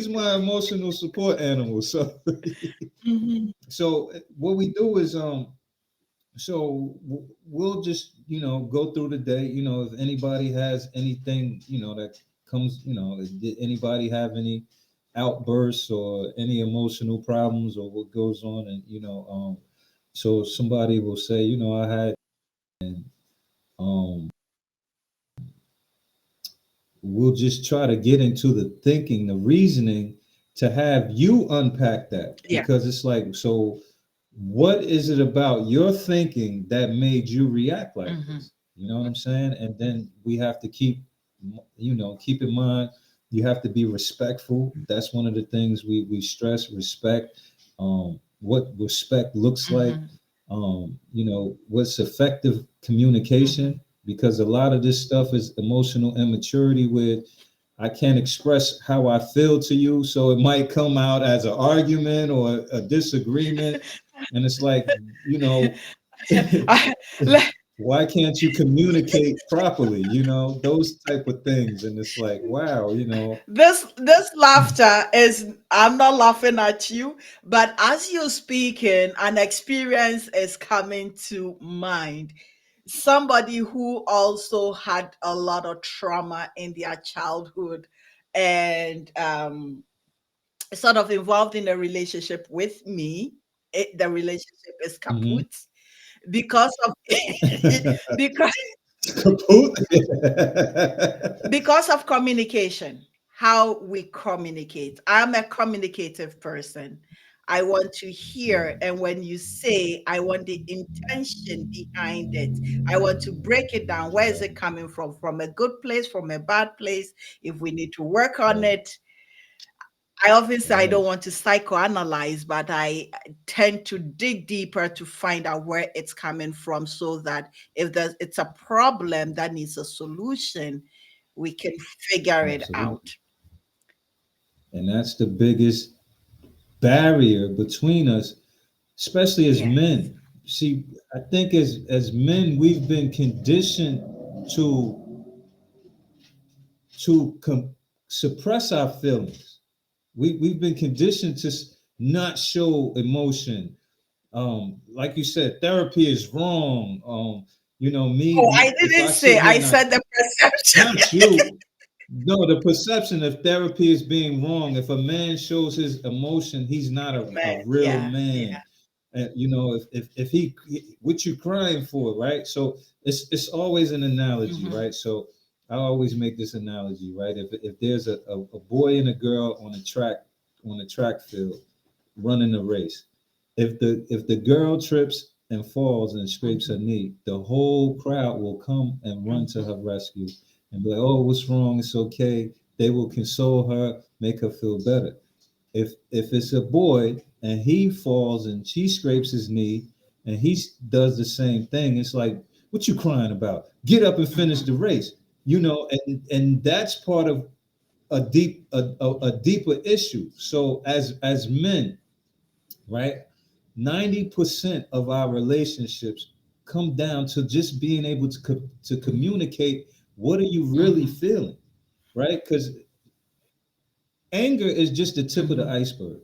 my emotional support animal. So Mhm, what we do is we'll just go through the day. If anybody has anything that comes, did anybody have any outbursts or any emotional problems or what goes on, and so somebody will say, I had, um we'll just try to get into the thinking, the reasoning, to have you unpack that, yeah. because it's like, so what is it about your thinking that made you react like Mhm, this? You know what I'm saying? And then we have to keep in mind, you have to be respectful. That's one of the things we stress: respect. What respect looks like, mhm, what's effective mhm. communication, because a lot of this stuff is emotional immaturity, where I can't express how I feel to you, so it might come out as an argument or a disagreement, and it's like, you know, I- le- why can't you communicate properly? Those type of things, and it's like, wow, this laughter is, I'm not laughing at you, but as you're speaking, an experience is coming to mind. Somebody who also had a lot of trauma in their childhood, and sort of involved in a relationship with me. The relationship is hmm kaput because of because kaput. because of communication, how we communicate. I'm a communicative person. I want to hear, Right, and when you say, I want the intention behind it. I want to break it down. Where is it right, coming from? From a good place, from a bad place? If we need to work on right, it, I often say I right. don't want to psychoanalyze, but I tend to dig deeper to find out where it's coming from, so that if it's a problem that needs a solution, we can figure it Absolutely. out. And that's the biggest barrier between us, especially as Yes. men. See, I think as men, we've been conditioned to suppress our feelings. We've been conditioned to not show emotion. Like you said, therapy is wrong. Oh, I if didn't I sit say, here I and I, said the perception. not you. No, the perception of therapy is being wrong. If a man shows his emotion, he's not a Man, real yeah, yeah. man. And if he, what you crying for, right? So it's always an analogy, Hmm. right? So I always make this analogy, right? If there's a boy and a girl on a track field running a race, if the girl trips, and falls and scrapes her knee, the whole crowd will come and run to her rescue and be like, "Oh, what's wrong? It's okay." They will console her, make her feel better. If it's a boy and he falls and she scrapes his knee and he does the same thing, it's like, "What you crying about? Get up and finish the race." And that's part of a deeper issue. So as men, right? 90% of our relationships come down to just being able to communicate what are you really Mhm. feeling, right? Because anger is just the tip of the Mhm. iceberg.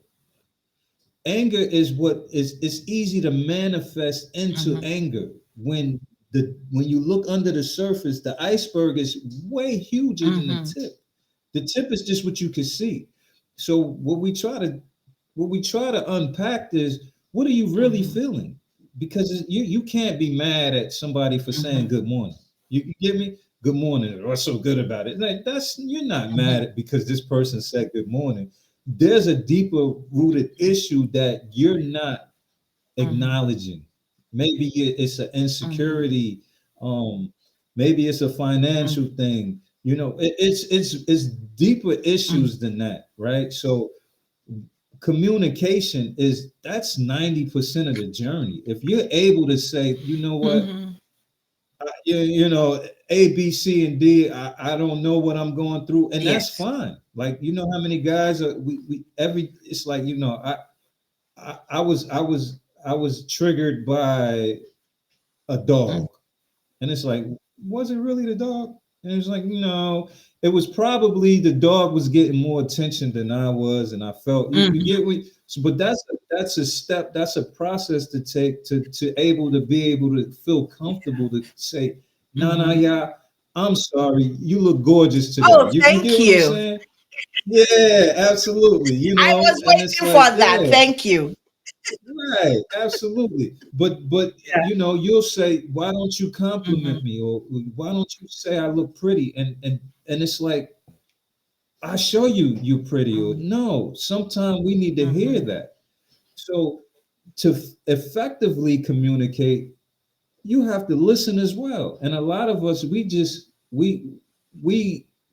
Anger is what is it's easy to manifest into Mhm. anger when you look under the surface, the iceberg is way huger than the Mhm. tip. The tip is just what you can see. So what we try to unpack is what are you really Mhm. feeling? Because you can't be mad at somebody for saying Mhm. good morning. You get me? Good morning. What's so good about it? Like that's you're not mad Mhm. at because this person said good morning. There's a deeper rooted issue that you're not Mhm. acknowledging. Maybe it's an Mhm. insecurity. Maybe it's a financial Mhm. thing. It's deeper Mhm. issues than that, right? So communication is that's 90% of the journey. If you're able to say, you know what, Mhm. A, B, C, and D, I don't know what I'm going through, and that's Yes. fine. Like how many guys are we every it's like I was triggered by a Mhm. dog. And it's like, was it really the dog? And it's like, no, it was probably the dog was getting more attention than I was, and I felt you Mhm. get what. So, but that's a step, that's a process to take to be able to feel comfortable to say, no, no, Mhm. yeah, I'm sorry, you look gorgeous today. Oh, You thank get what I'm you. saying? Yeah, absolutely. I was And it's waiting like, for that. yeah, Thank you. right, absolutely. But Yeah. you'll say, "Why don't you compliment Mhm. me?" Or "Why don't you say I look pretty?" And it's like, "I show you pretty." Or Mhm. no, sometimes we need to hear Mhm. that. So to effectively communicate, you have to listen as well. And a lot of us, we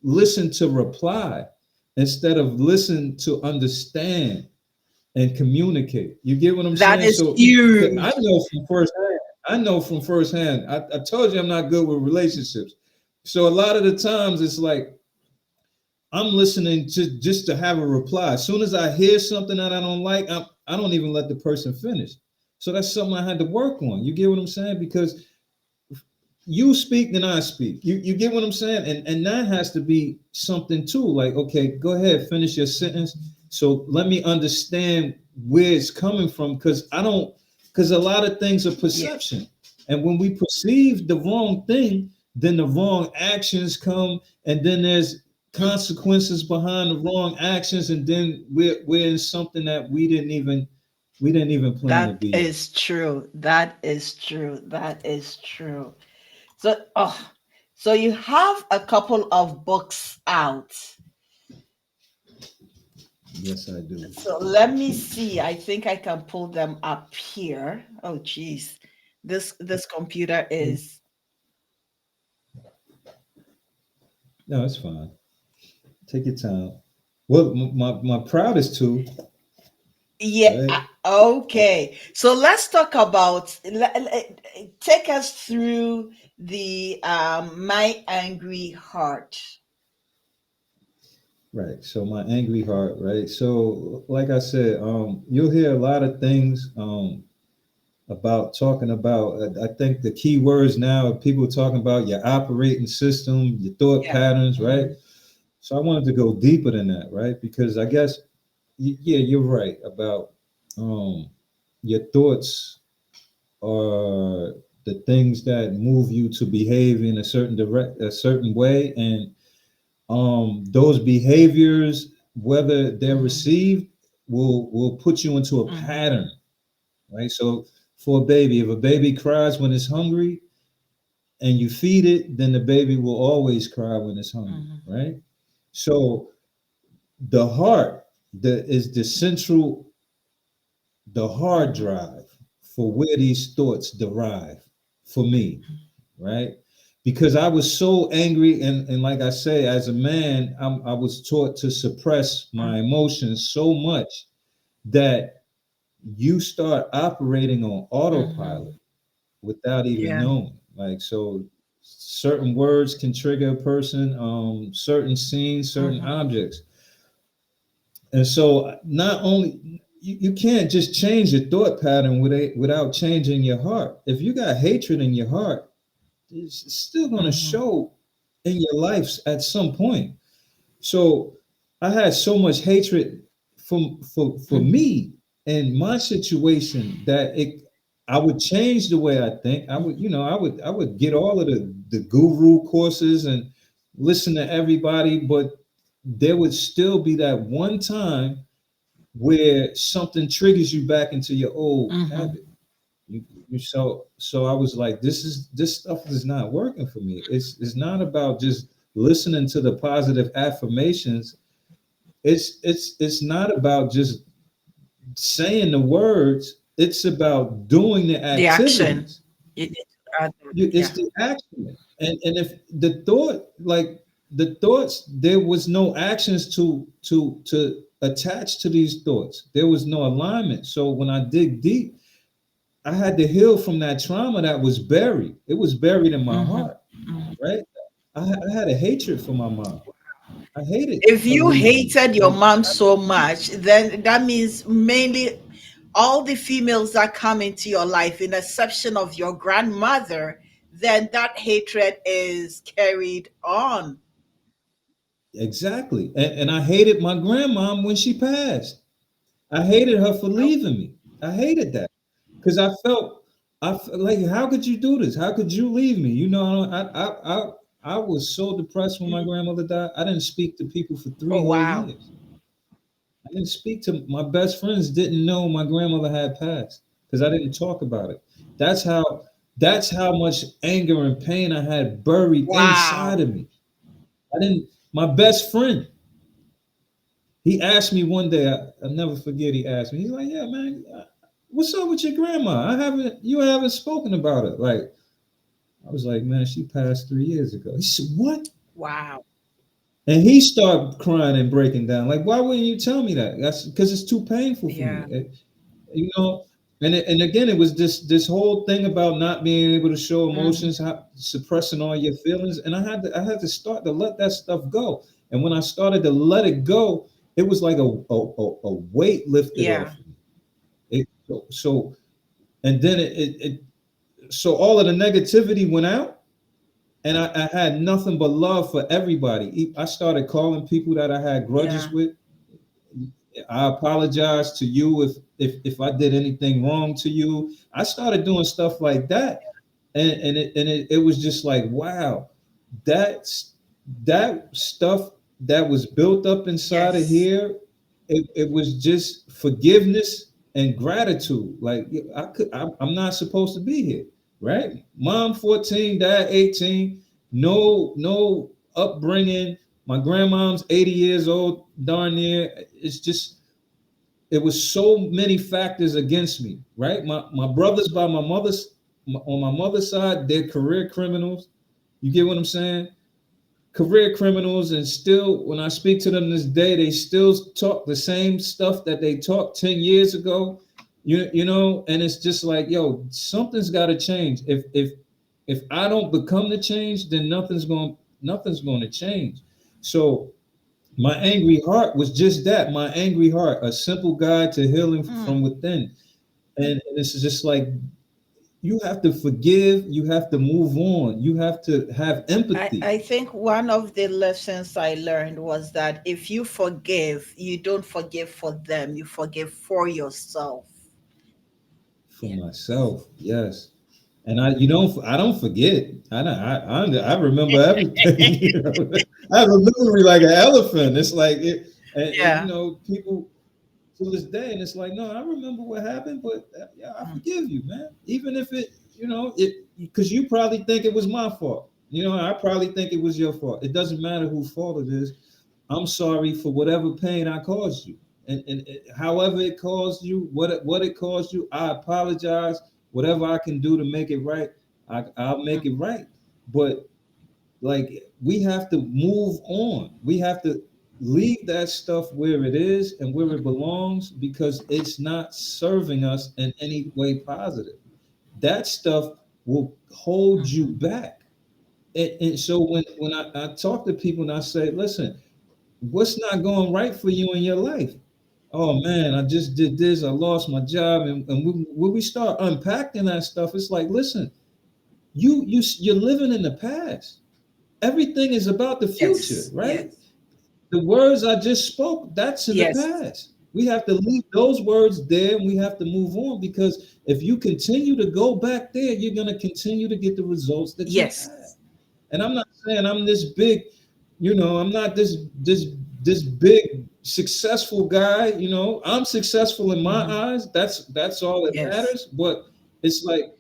listen to reply instead of listen to understand and communicate. You get what I'm That saying? is So I huge. know from firsthand. I know from firsthand. I told you I'm not good with relationships. So a lot of the times it's like I'm listening to just to have a reply. As soon as I hear something that I don't like, I don't even let the person finish. So that's something I had to work on. You get what I'm saying? Because you speak, then I speak. You get what I'm saying? And that has to be something too. Like, okay, go ahead, finish your sentence. So let me understand where it's coming from, because a lot of things are Yes. perception. And when we perceive the wrong thing, then the wrong actions come, and then there's consequences behind the wrong actions, and then we're in something that we didn't even plan to That be in. is true. That is true. That is true. So you have a couple of books out. Yes, I do. So let me see. I think I can pull them up here. Oh, geez. This computer is, No, it's fine. Take your time. Well, my proudest two, yeah. right? Okay. So let's talk about, take us through the My Angry Heart. Right. So my angry heart, right? So like I said, you'll hear a lot of things about talking about. I think the key words now are people talking about your operating system, your thought Yeah. patterns, right? Mhm. So I wanted to go deeper than that, right? Because I guess yeah, you're right about um, your thoughts are the things that move you to behave in a certain way, and those behaviors, whether they're Mhm. received, will put you into a Mhm. pattern, right? So for a baby, if a baby cries when it's hungry and you feed it, then the baby will always cry when it's hungry, Mhm. right? So the heart, is the hard Mhm. drive for where these thoughts derive for me, right? Because I was so angry, and like I say, as a man, I was taught to suppress my emotions so much that you start operating on autopilot Mm-hmm. without even Yeah. knowing. Like, so certain words can trigger a person, certain scenes, certain Mm-hmm. objects. And so not only you can't just change your thought pattern without changing your heart. If you got hatred in your heart, it's still going to Mm-hmm. show in your life at some point. So I had so much hatred for Mm-hmm. me and my situation that it I would change the way I think. I would, I would get all of the guru courses and listen to everybody, but there would still be that one time where something triggers you back into your old Mm-hmm. habit. So I was like, this stuff is not working for me. It's not about just listening to the positive affirmations. It's not about just saying the words. It's about doing the The action. activities. You need to add that. It's Yeah. the action. And if the thought, like the thoughts, there was no actions to attach to these thoughts. There was no alignment. So when I dig deep, I had to heal from that trauma that was buried. It was buried in my Mm-hmm. heart, right? I had a hatred for my mom. I hated If her you leaving me. hated your And mom so much, then that means mainly all the females that come into your life, in exception of your grandmother, then that hatred is carried on. exactly. And I hated my grandmom when she passed. I hated her for leaving me. I hated that because like, how could you do this? How could you leave me? I was so depressed when my grandmother died. I didn't speak to people for three Oh, whole wow. years. I didn't speak to my best friends. Didn't know my grandmother had passed because I didn't talk about it. That's how. That's how much anger and pain I had buried inside Wow. of me. I didn't. My best friend. He asked me one day. I'll never forget. He asked me. He's like, "Yeah, man, what's up with your grandma? You haven't spoken about it." Like, I was like, "Man, she passed 3 years ago." He said, "What?" Wow. And he started crying and breaking down. Like, why wouldn't you tell me that? That's because it's too painful for me. Yeah. You know. And again, it was this whole thing about not being able to show Hmm. emotions, suppressing all your feelings, and I had to start to let that stuff go. And when I started to let it go, it was like a weight lifted Yeah. off of me. So and then so all of the negativity went out, and I had nothing but love for everybody. I started calling people that I had grudges Yeah. with. I apologize to you if I did anything wrong to you. I started doing stuff like that, and it was just like, wow, that's that stuff that was built up inside of Yes. here. It was just forgiveness and gratitude. Like, I'm not supposed to be here, right? Mom 14, dad 18, no upbringing. My grandmom's 80 years old, darn near. It's just it was so many factors against me, right? My brothers by on my mother's side, they're career criminals. You get what I'm saying? Career criminals, and still, when I speak to them this day, they still talk the same stuff that they talked 10 years ago. And it's just like, yo, something's got to change. If I don't become the change, then nothing's going to change. So my angry heart was just that, my angry heart, a simple guide to healing from Mm. within. And this is just like, you have to forgive, you have to move on, you have to have empathy I think one of the lessons I learned was that if you forgive, you don't forgive for them, you forgive for yourself. for Yeah. myself. Yes. And I don't forget. I remember everything. I have a memory like an elephant. It's like and Yeah. people to this day, and it's like, no, I remember what happened, but yeah, I Mm. forgive you, man. Even if it because you probably think it was my fault. I probably think it was your fault. It doesn't matter whose fault it is. I'm sorry for whatever pain I caused you. and however it caused you, what it caused you, I apologize. Whatever I can do to make it right, I'll make it right. But like we have to move on. We have to leave that stuff where it is and where it belongs because it's not serving us in any way positive. That stuff will hold you Mhm. back. And so when I talk to people and I say, listen, what's not going right for you in your life? Oh man, I just did this, I lost my job. And when we start unpacking that stuff, it's like, listen, you're living in the past. Everything is about the future, Yes, right? yes, The words I just spoke, that's in the yes, past. We have to leave those words there and we have to move on because if you continue to go back there, you're going to continue to get the results that you've yes. had. And I'm not saying I'm this big, I'm not this big successful guy, I'm successful in my Mhm. eyes. That's all that Yes. matters, but it's like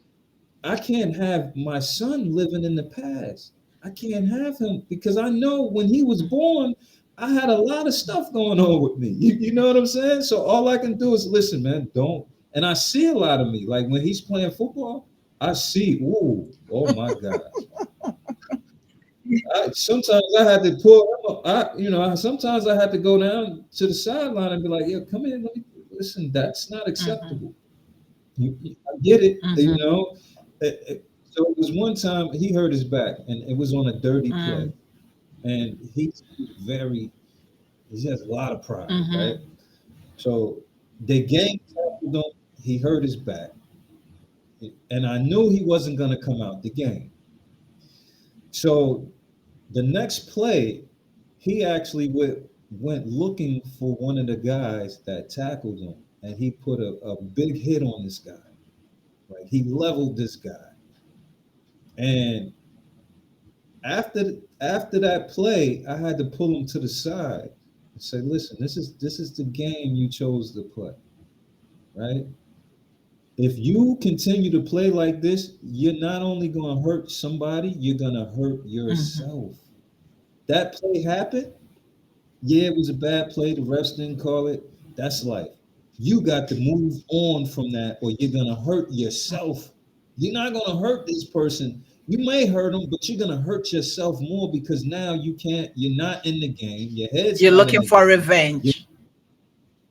I can't have my son living in the past. I can't have him because I know when he was born, I had a lot of stuff going on with me. You know what I'm saying? So all I can do is listen, man, don't. And I see a lot of me. Like when he's playing football, I see, ooh, oh my gosh. Sometimes I had to pull, sometimes I had to go down to the sideline and be like, yo, come here, let me, listen, that's not Mhm. acceptable. I get it, Mhm. So it was one time he hurt his back, and it was on a dirty play, Mm. and he has a lot of pride, right? Mhm. So they game tackled him. He hurt his back, and I knew he wasn't going to come out the game. So the next play, he actually went looking for one of the guys that tackled him, and he put a big hit on this guy. Right, he leveled this guy, and after that play, I had to pull him to the side and say, "Listen, this is the game you chose to play, right? If you continue to play like this, you're not only going to hurt somebody, you're going to hurt Mhm. yourself." That play happened. Yeah, it was a bad play. The refs didn't call it. That's life. You got to move on from that, or you're gonna hurt yourself. You're not gonna hurt this person. You may hurt them, but you're gonna hurt yourself more because now you can't. You're not in the game. Your head's You're not in looking the for game. You're, revenge.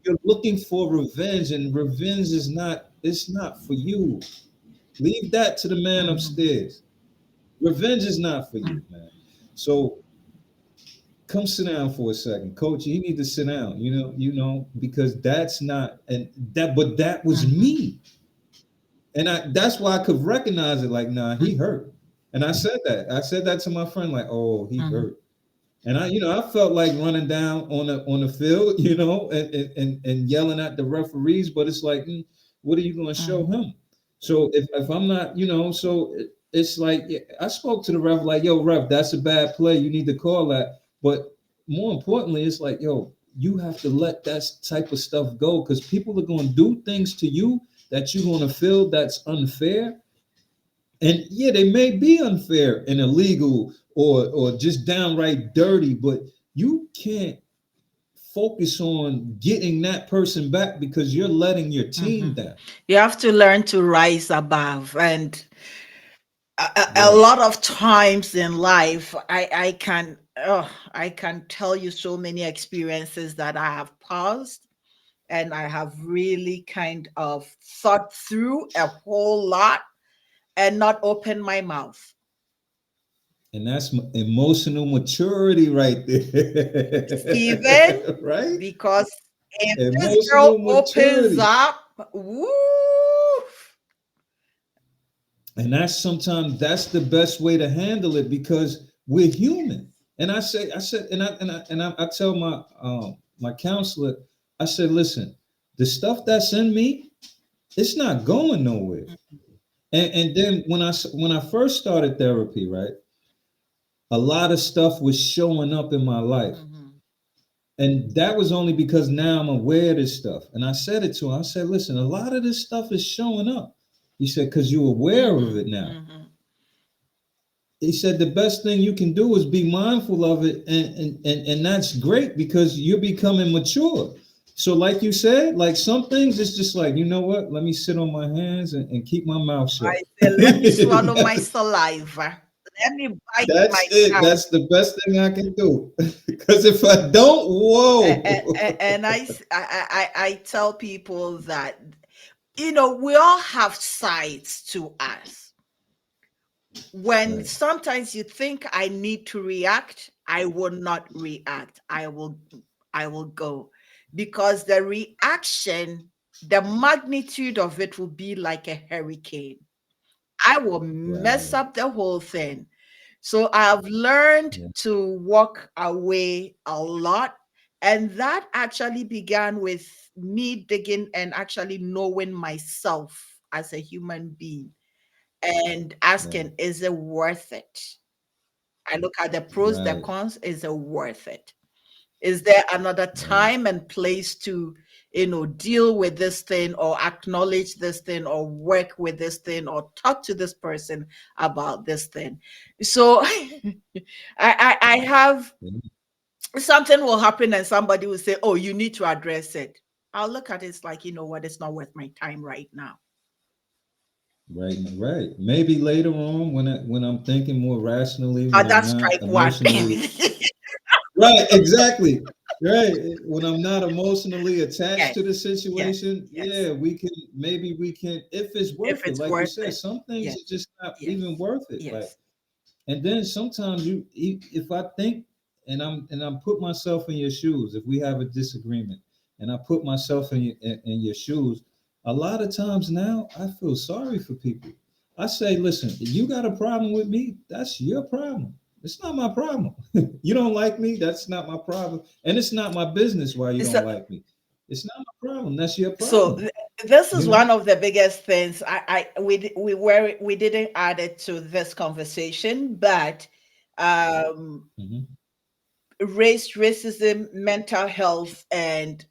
you're looking for revenge, and revenge is not. It's not for you. Leave that to the man Mhm. upstairs. Revenge is not for you, Mhm. man. So come sit down for a second, coach. You need to sit down, because that's not and that but that was Mhm. me. And that's why I could recognize it, like, nah, he hurt. And I said that to my friend, like, oh, he Mhm. hurt. And I felt like running down on the field, and yelling at the referees, but it's like, what are you going to show Mhm. him? So if I'm not, it's like, yeah, I spoke to the ref like, yo, ref, that's a bad play. You need to call that. But more importantly, it's like, yo, you have to let that type of stuff go because people are going to do things to you that you're going to feel that's unfair. And yeah, they may be unfair and illegal or just downright dirty, but you can't focus on getting that person back because you're letting your team Mhm. down. You have to learn to rise above. And a Right. lot of times in life, I can tell you so many experiences that I have paused and I have really kind of thought through a whole lot and not open my mouth. And that's emotional maturity right Stephen, there. Right? because if this girl Emotional opens maturity. up, woo, And that's the best way to handle it because we're human. And I said, I tell my counselor, I said, listen, the stuff that's in me, it's not going nowhere. And then when I first started therapy, right, a lot of stuff was showing up in my life. mhm, And that was only because now I'm aware of this stuff. And I said it to him. I said, listen, a lot of this stuff is showing up. He said, because you're aware of mhm, it now. mhm, He said the best thing you can do is be mindful of it, and that's great because you're becoming mature. So, like you said, like some things, it's just like, you know what? Let me sit on my hands and keep my mouth shut. I say, let me swallow my saliva. Let me bite my That's it. tongue. That's the best thing I can do. Because if I don't, whoa. And I tell people that, we all have sides to us. When Right. sometimes you think I need to react, I will not react. I will go, because the reaction, the magnitude of it will be like a hurricane. I will mess Right. up the whole thing. So I've learned Yeah. to walk away a lot. And that actually began with me digging and actually knowing myself as a human being and Right. asking, is it worth it? I look at the pros, the Right. cons, is it worth it? Is there another Right. time and place to, deal with this thing or acknowledge this thing or work with this thing or talk to this person about this thing? So I have Yeah. something will happen and somebody will say, oh, you need to address it. I'll look at it, it's like, you know what, it's not worth my time right now. Right. Right. Maybe later on, when I'm thinking more rationally, when I'm That's not strike one. emotionally. Right, exactly. Right. When I'm not emotionally attached Yes, to the yes, situation, yes. yeah, maybe we can, if it's If worth it. it's Like you worth said, it. some things Yes, are just not yes, even worth it. Like, yes. and then sometimes if I think, and I'm put myself in your shoes, if we have a disagreement, and I put myself in your shoes, a lot of times now I feel sorry for people. I say, listen, you got a problem with me, that's your problem. It's not my problem. You don't like me, that's not my problem, and it's not my business why you don't So, like me. It's not my problem. That's your so problem. this You is know. one of the biggest things. We didn't add it to this conversation, but um, Hmm. racism, mental health, and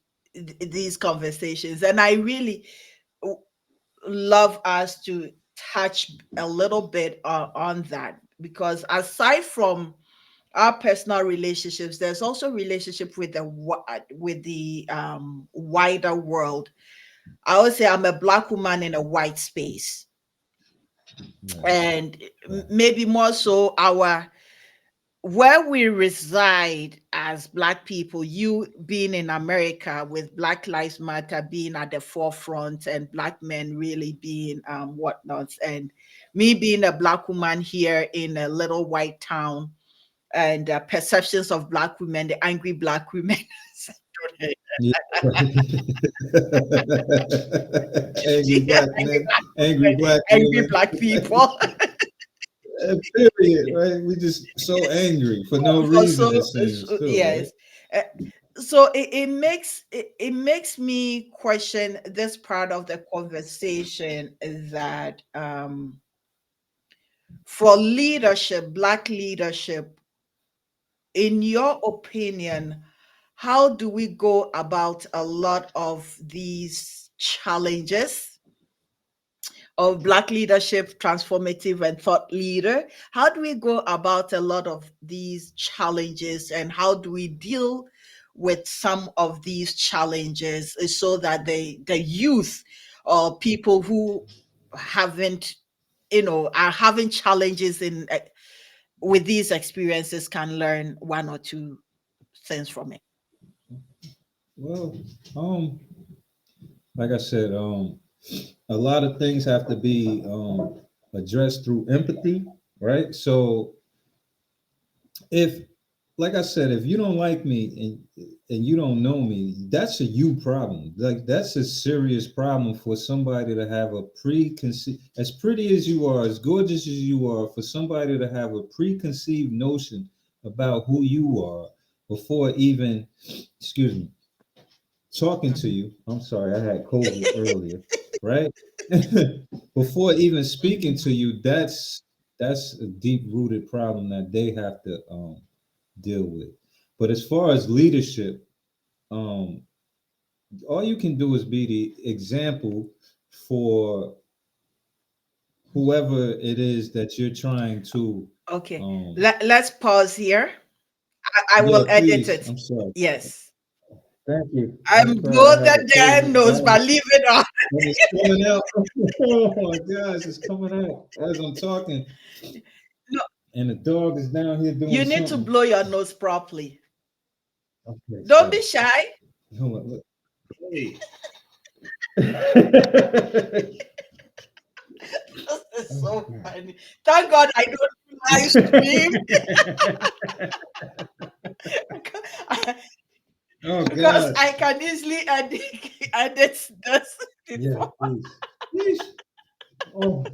these conversations. And I really w- love us to touch a little bit on that, because aside from our personal relationships, there's also relationship with the wider world. I would say I'm a black woman in a white space, Right. and Right. maybe more so our where we reside as black people, you being in America with Black Lives Matter being at the forefront and black men really being whatnots, and me being a black woman here in a little white town, and perceptions of black women, the angry black women. Yeah. Angry black men, angry black Angry women. black people. Period. Right? We just so angry for no reason. It seems too. Right. Yes. Uh, so it makes me question this part of the conversation, that for leadership, black leadership, in your opinion, how do we go about a lot of these challenges of black leadership, transformative and thought leader? How do we go about a lot of these challenges, and how do we deal with some of these challenges, so that the youth or people who haven't, are having challenges in with these experiences can learn one or two things from it? Well, like I said, a lot of things have to be addressed through empathy, right? So if, like I said, if you don't like me and you don't know me, that's a you problem. Like that's a serious problem for somebody to have a preconceived, as pretty as you are, as gorgeous as you are, for somebody to have a preconceived notion about who you are before even, excuse me, talking to Mhm. you. I'm sorry, I had COVID earlier, right? Before even speaking to you, that's a deep rooted problem that they have to deal with. But as far as leadership, um, all you can do is be the example for whoever it is that you're trying to. Okay, Um, let's pause here. I yeah, will edit please. it. I'm sorry. Yes. Thank you. I'm I'm sorry. I both have the a damn COVID nose, but virus, leave it on. and it's coming out. Oh my gosh, it's coming out as I'm talking, No, and the dog is down here doing you need to something. blow your nose properly. Okay, Don't be sorry. shy. Hold on. Look. Hey. This is Oh so God. funny. Thank God I don't do live stream Oh because God. I can easily edit this Yeah, before. please. Please. Oh,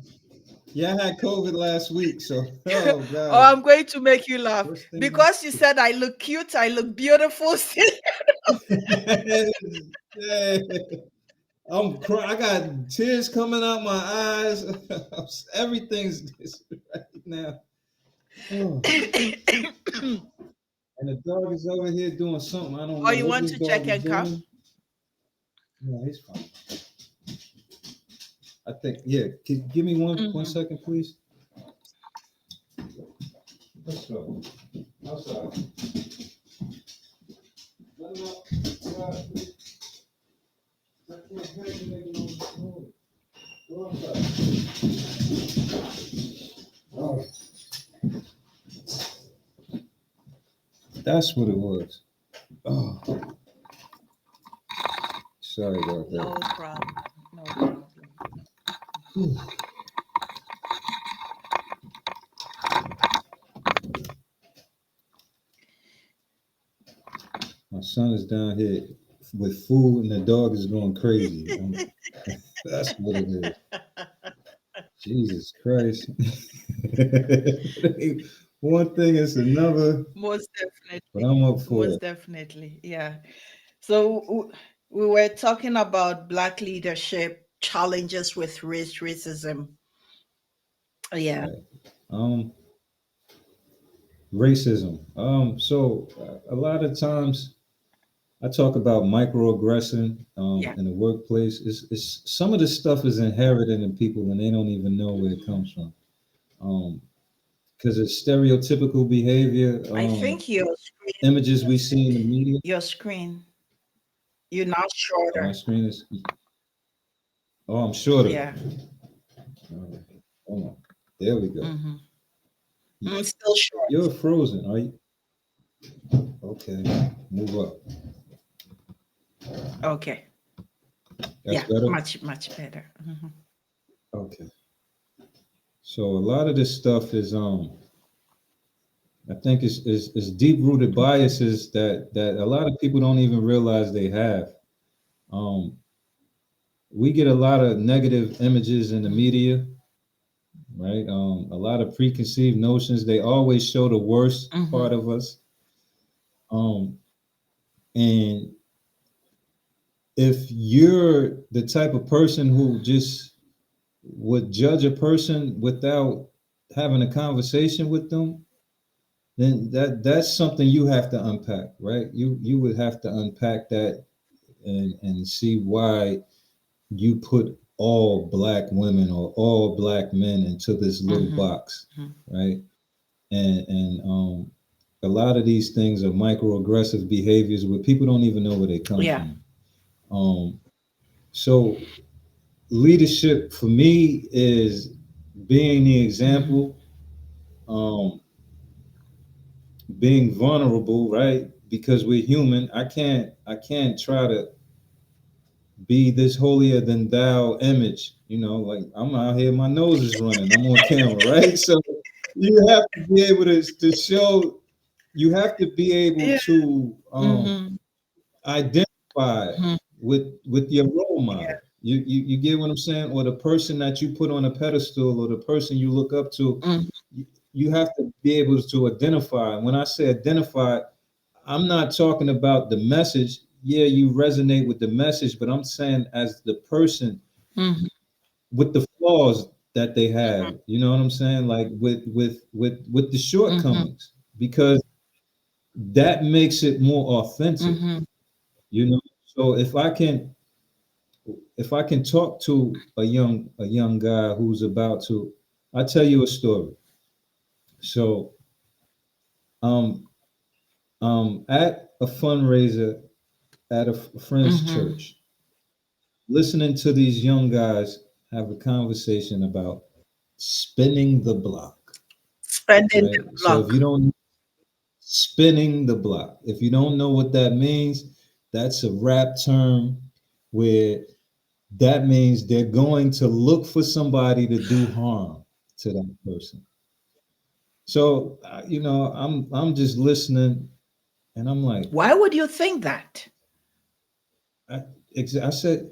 yeah, I had COVID last week, so oh Or God. I'm going to make you laugh First thing because you said I look cute, I look beautiful. Yeah. I got tears coming out my eyes. Everything's this right now. Oh. And the dog is over here doing something. I don't Or know you what want this to dog check is and cough? doing. No, he's fine. I think, yeah. Give me one Mhm. second, please. Let's go. Outside. Let him out. Outside, please. I can't have you making all this noise. Go outside. Oh, that's what it was. Oh, sorry about No that. problem. No problem. Whew. My son is down here with food, and the dog is going crazy. That's what it is. Jesus Christ. One thing is another, Most but definitely. I'm up for Most it. definitely. Yeah. So we were talking about Black leadership, challenges with racism. Yeah. Right. Um, Racism. So a lot of times I talk about microaggression Yeah. in the workplace. It's some of this stuff is inherited in people and they don't even know where it comes from. Because it's stereotypical behavior, I think images we see in the media. your screen, you're not My shorter. screen is, oh, I'm shorter. Yeah. All right. Hold on. There we go. Mm-hmm. Still short. You're frozen, are you? Okay. Move up. Okay. That's Yeah. better? Much better. Hmm. Okay. So a lot of this stuff is I think it's deep rooted biases that a lot of people don't even realize they have. Um, we get a lot of negative images in the media, right? A lot of preconceived notions. They always show the worst Hmm. part of us. Um, and if you're the type of person who just would judge a person without having a conversation with them, then that's something you have to unpack, right? You would have to unpack that and see why you put all black women or all black men into this little Hmm. box, right? And a lot of these things are microaggressive behaviors where people don't even know where they come Yeah. from. Um, so leadership for me is being the Hmm. example, um, being vulnerable, right? Because we're human. I can't try to be this holier than thou image. Like I'm out here, my nose is running. I'm on camera, right? So you have to be able to show. You have to be able Yeah. to Hmm. identify Hmm. with your role model. You get what I'm saying, or the person that you put on a pedestal, or the person you look up to. Hmm. You have to be able to identify. And when I say identify, I'm not talking about the message. Yeah, you resonate with the message, but I'm saying as the person Hmm. with the flaws that they have. You know what I'm saying? Like with the Hmm. shortcomings, because that makes it more authentic. Hmm. You know. So if I can talk to a young guy who's about to, I tell you a story. So um at a fundraiser at a friend's Mm-hmm. church, listening to these young guys have a conversation about spinning the block, Spending the right? So if you block. don't spinning the block, if you don't know what that means, that's a rap term where that means they're going to look for somebody to do harm to that person. So I'm just listening, and I'm like, Why would you think that? I, I said,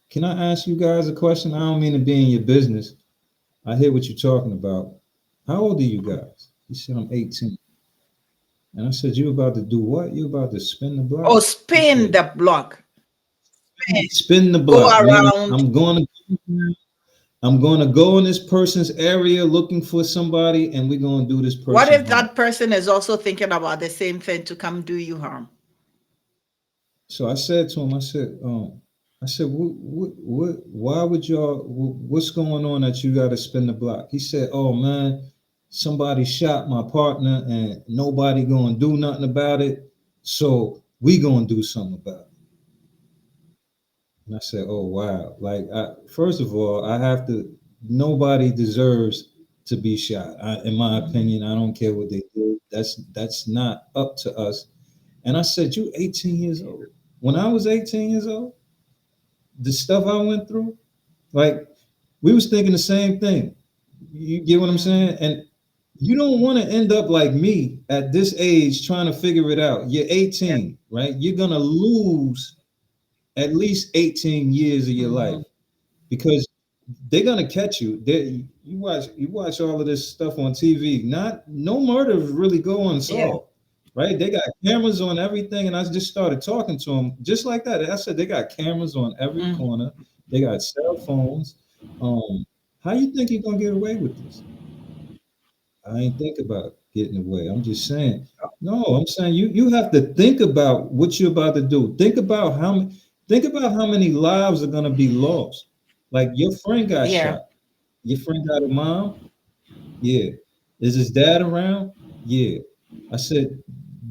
can I ask you guys a question? I don't mean to be in your business. I hear what you're talking about. How old are you guys? He said, I'm 18. And I said, you about to do what? You about to spin the Oh, block? He spin said, the block. Spin. spin the Go block, meaning around. I'm going to go in this person's area looking for somebody, and we're going to do this What person if harm. that person is also thinking about the same thing to come do you harm? So I said to him, I said, why would y'all, what's going on that you got to spin the block? He said, oh man, somebody shot my partner and nobody going to do nothing about it. So we going to do something about it. And I said, oh wow. Like, first of all, I have to, nobody deserves to be shot. In my opinion, I don't care what they do. That's not up to us. And I said, you 18 years old. When I was 18 years old, the stuff I went through, like we was thinking the same thing. You get what I'm saying? Mm, And you don't want to end up like me at this age trying to figure it out. You're yeah. 18, right? You're gonna lose at least 18 years of your life Mm-hmm. because they're gonna catch you. You watch all of this stuff on TV. Not no murders really go Yeah. unsolved, right? They got cameras on everything, and I just started talking to them just like that. I said they got cameras on every Mm, corner. They got cell phones. How you think you're gonna get away with this? I ain't think about getting away. I'm just saying. No, I'm saying you have to think about what you're about to do. Think about how many lives are gonna be lost. Like your friend got yeah. shot. Your friend got a mom? Yeah. Is his dad around? Yeah. I said,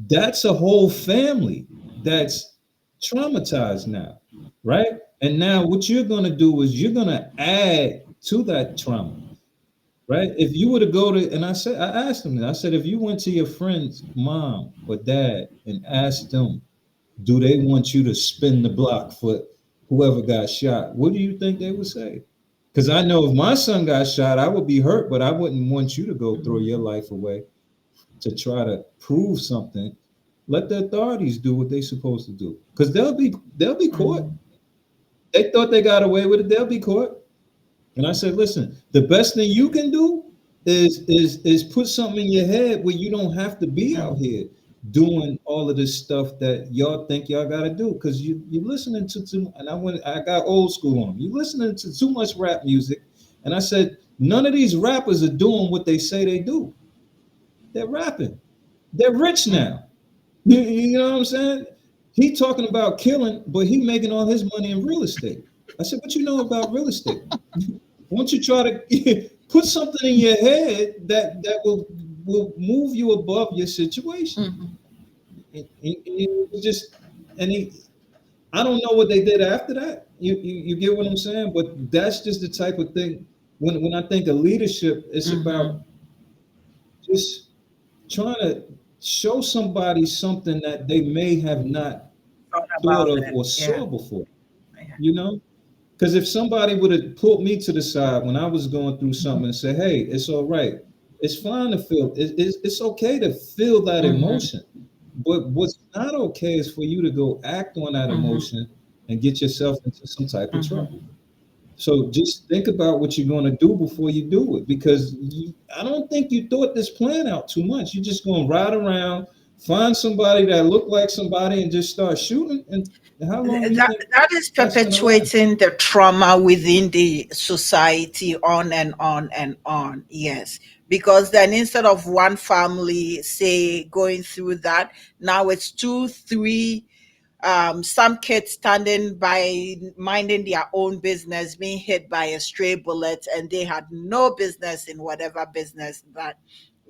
that's a whole family that's traumatized now, right? And now what you're going to do is you're going to add to that trauma, right? If you were to go to, and I asked him, I said, if you went to your friend's mom or dad and asked them, do they want you to spin the block for whoever got shot? What do you think they would say? Because I know if my son got shot, I would be hurt, but I wouldn't want you to go throw your life away to try to prove something. Let the authorities do what they're supposed to do, because they'll be caught. Mm, They thought they got away with it. They'll be caught. And I said, listen, the best thing you can do is put something in your head where you don't have to be out mm, here doing all of this stuff that y'all think y'all got to do, because you listening to too. And I got old school on them. You listening to too much rap music, and I said none of these rappers are doing what they say they do. They're rapping. They're rich mm. now. You know what I'm saying? He talking about killing, but he making all his money in real estate. I said, what you know about real estate? Won't you try to put something in your head that will move you above your situation? Mhm. He just and he, I don't know what they did after that. You get what I'm saying? But that's just the type of thing. When I think of leadership, it's about Mhm. just trying to show somebody something that they may have not Thought thought about of it. or Yeah. saw before. Yeah. You know, because if somebody would have pulled me to the side when I was going through something and said, "Hey, it's all right. It's fine to feel. It's okay to feel that Mhm. emotion. But what's not okay is for you to go act on that Mhm. emotion and get yourself into some type of trouble. Mhm. So just think about what you're going to do before you do it, because I don't think you thought this plan out too much. You're just going to ride around, find somebody that look like somebody, and just start shooting. And how long do you think That is that's going to last? perpetuating the trauma within the society on and on and on. Yes. Because then instead of one family, say, going through that, now it's two, three, some kids standing by minding their own business, being hit by a stray bullet, and they had no business in whatever business that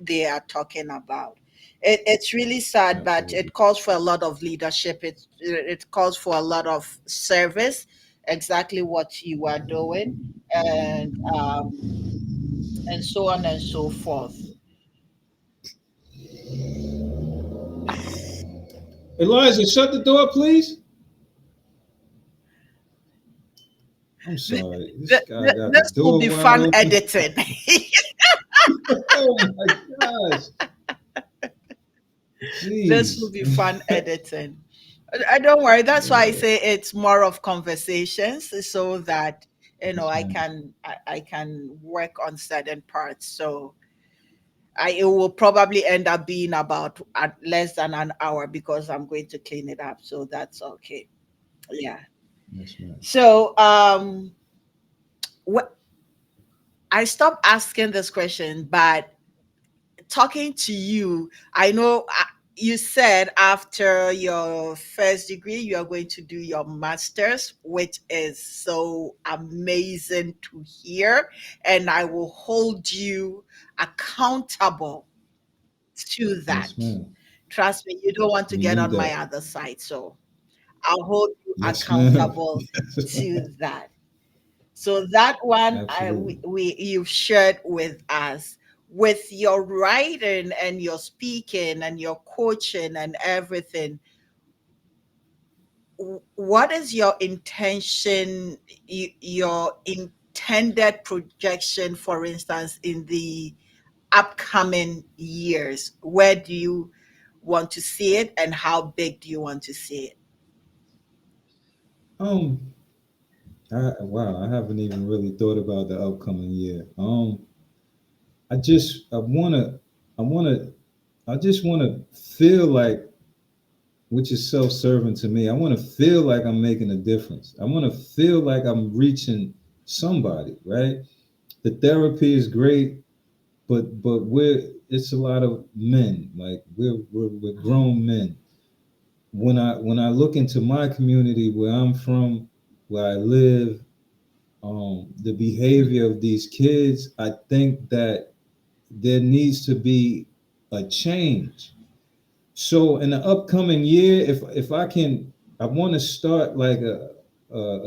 they are talking about. It's really sad, but Absolutely. it calls for a lot of leadership. It calls for a lot of service, exactly what you are doing, and and so on and so forth. Elijah, shut the door, please. I'm sorry. This guy got the This will door be wide fun open. editing. Oh my gosh. This will Jeez. be fun editing. I don't worry. That's why I say it's more of conversations, so that Yes, ma'am. I can work on certain parts. So it will probably end up being about at less than an hour because I'm going to clean it up. So that's okay. Yeah. Yes, ma'am. So what I stopped asking this question, but talking to you, I know you said after your first degree, you are going to do your master's, which is so amazing to hear. And I will hold you accountable to Yes, that. ma'am. Trust me, you don't want to We get need on my that. other side. So I'll hold you Yes, ma'am. accountable Yes, to ma'am. that. So that one Absolutely. we you've shared with us, with your writing and your speaking and your coaching and everything. What is your intention, your intended projection, for instance, in the upcoming years? Where do you want to see it, and how big do you want to see it? Um, wow, I haven't even really thought about the upcoming year. I wanna, I wanna, I just wanna feel like, which is self-serving to me. I want to feel like I'm making a difference. I want to feel like I'm reaching somebody, right? The therapy is great, but we're it's a lot of men. Like we're Mhm, grown men. When I look into my community where I'm from, where I live, the behavior of these kids, I think that there needs to be a change. So in the upcoming year, if I can, I want to start like a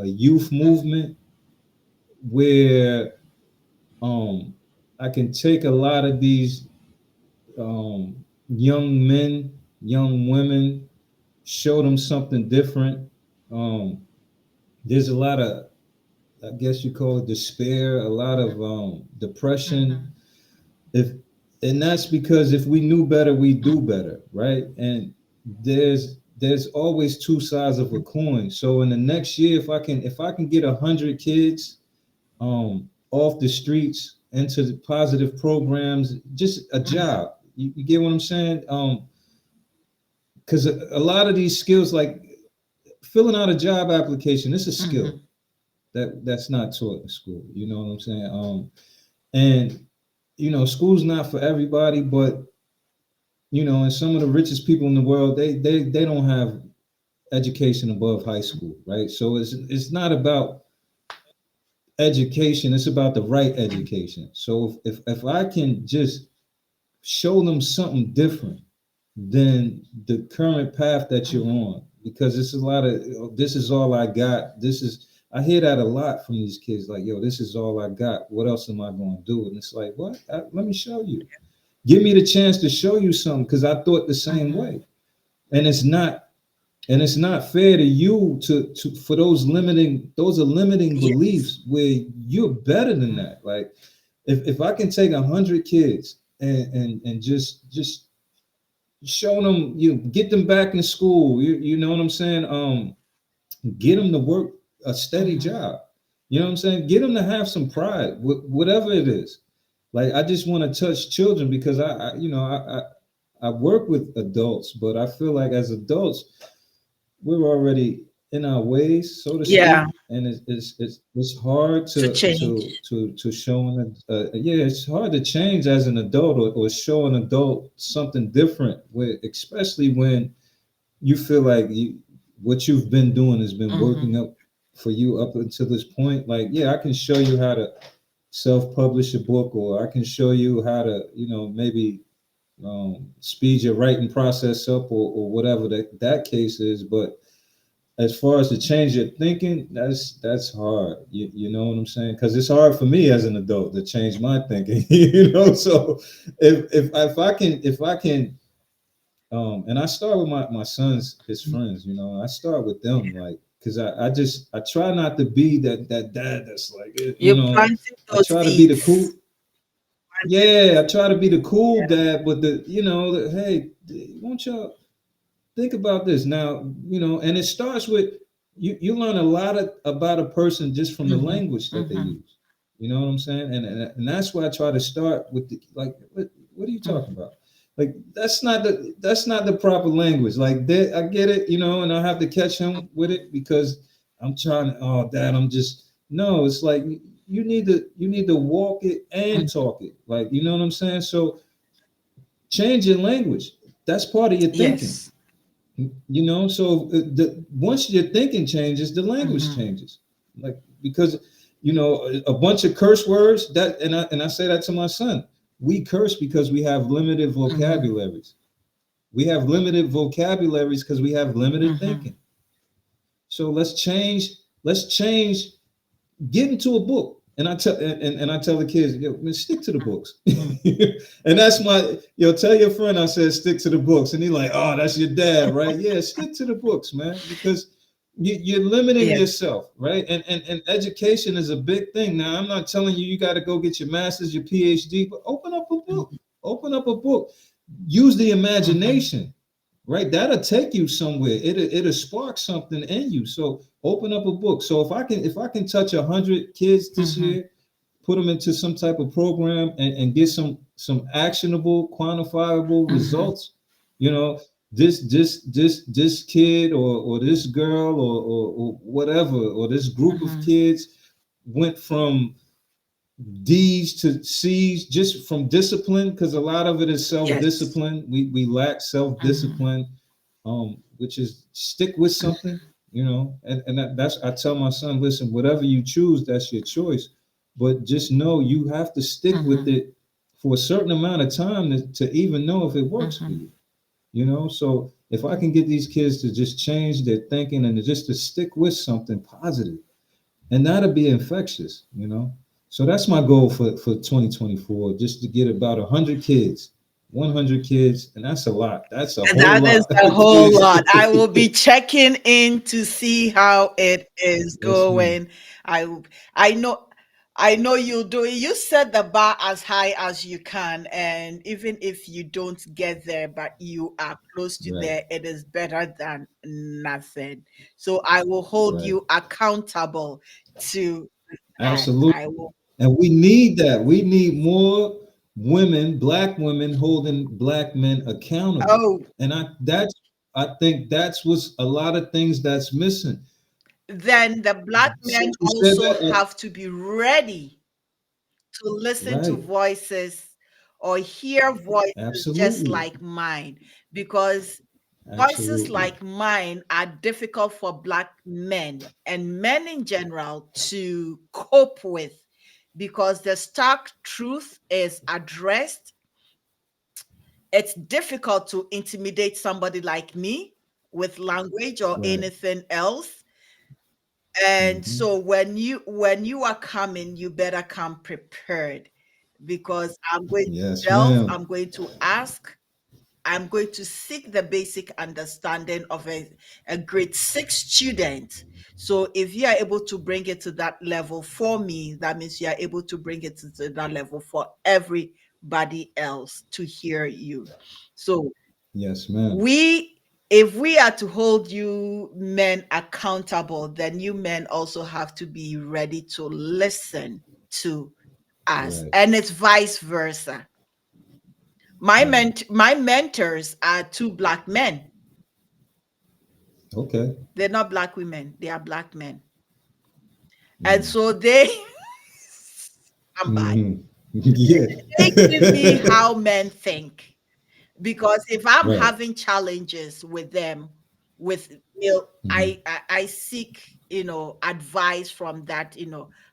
youth mhm, movement where um I can take a lot of these young men, young women, show them something different. Um, there's a lot of, I guess you call it despair, a lot of depression. mhm, If And that's because if we knew better, we do better, right? And there's always two sides of a coin. So in the next year, if I can get 100 kids off the streets into the positive programs, just a mhm, job. You get what I'm saying? Because a lot of these skills, like filling out a job application, it's a skill mhm. that's not taught in school. You know what I'm saying? And school's not for everybody, but and some of the richest people in the world, they don't have education above high school, right? So it's not about education, it's about the right education. So if I can just show them something different than the current path that you're Mhm. on, because it's a lot of, this is all I got. I hear that a lot from these kids, like, yo, this is all I got. What else am I going to do? And it's like, what? Let me show you. Give me the chance to show you something, because I thought the same Mhm. way. And it's not fair to you to for those are limiting Yes. beliefs where you're better than Mhm. that. Like if I can take 100 kids and just show them, get them back in school, you know what I'm saying, get them to work a steady Mhm. job, you know what I'm saying, get them to have some pride, whatever it is. Like I just want to touch children, because I work with adults, but I feel like as adults we're already in our ways, so to Yeah, speak, and it's hard to to change. to show yeah, it's hard to change as an adult, or show an adult something different, especially when you feel like what you've been doing has been Mhm. working up for you up until this point. Like, yeah, I can show you how to self-publish a book, or I can show you how to maybe speed your writing process up, or whatever that case is. But as far as to change your thinking, that's hard. You know what I'm saying? Because it's hard for me as an adult to change my thinking. You know, so if I can, and I start with my sons, his friends. You know, I start with them, like, because I try not to be that dad that's like, you You know, planted I those try to be the seeds. cool. Planted Yeah, those I try to be the cool seeds. dad, but hey, won't y'all think about this now? You know, and it starts with you learn a lot about a person just from Yeah. the Mm-hmm. language that they Mm-hmm. use. You know what I'm saying? And that's why I try to start with the, like, what are you talking about? Like, that's not the proper language. Like, that, I get it, you know, and I have to catch him with it because I'm trying to, oh dad, I'm just, no, it's like you need to walk it and Mm-hmm. talk it. Like, you know what I'm saying? So change your language. That's part of your thinking. Yes. You know, so once your thinking changes, the language Mm-hmm. changes. Like, because a bunch of curse words, that, and I say that to my son. We curse because we have limited Mm-hmm. vocabularies. We have limited vocabularies because we have limited Mm-hmm. thinking. So let's change. Get into a book. And I tell the kids, yo, man, stick to the books. Mm-hmm. And that's my, tell your friend I said stick to the books. And he like, oh, that's your dad, right? Yeah, stick to the books, man, because you're limiting Yes. yourself, right? And education is a big thing. Now, I'm not telling you got to go get your master's, your PhD, but open up a book. Open up a book. Use the Mm-hmm. imagination, right? That'll take you somewhere. It'll spark something in you. So open up a book. So if I can touch 100 kids this Mm-hmm. year, put them into some type of program, and get some actionable, quantifiable Mm-hmm. results, you know, this kid, or this girl, or whatever, or this group of Mm-hmm. kids went from D's to C's just from discipline, because a lot of it is self Yes. discipline. We lack self Mm-hmm. discipline, which is stick with something, and that's I tell my son, listen, whatever you choose, that's your choice, but just know you have to stick with Mm-hmm. it for a certain amount of time to even know if it works for Mm-hmm. you. So if I can get these kids to just change their thinking and just to stick with something positive, and that'll be infectious. So that's my goal for 2024, just to get about 100 kids, 100 kids, and that's a lot. That's a whole That is lot. a whole lot. I will be checking in to see how it is Yes, ma'am. going. I I know I know you'll do it. You set the bar as high as you can, and even if you don't get there, but you are close to Right, there, it is better than nothing. So I will hold right. you accountable to that. I Absolutely. will. And we need that. We need more women, black women, holding black men accountable. Oh, And I think that's what's a lot of things that's missing. then the black men Since you said also that, have to be ready to listen to right. voices or hear voices just Absolutely. like mine, because voices Absolutely. like mine are difficult for black men and men in general to cope with, because the stark truth is addressed. It's difficult to intimidate somebody like me with language or Right. anything else. And Hmm. so when you are coming, you better come prepared, because I'm going to Yes, delve, ma'am. I'm going to ask, I'm going to seek the basic understanding of a grade six student. So if you are able to bring it to that level for me, that means you are able to bring it to that level for everybody else to hear you. So Yes, ma'am. we if we are to hold you men accountable, then you men also have to be ready to listen to us, Right. and it's vice versa. Right. My mentors are two black men. Okay. They're not black women, they are black men. And Mm. so they I'm bad. Hmm. Yeah. They give me how men think, because if I'm Right. having challenges with them, with male. Hmm. I seek, advice from that.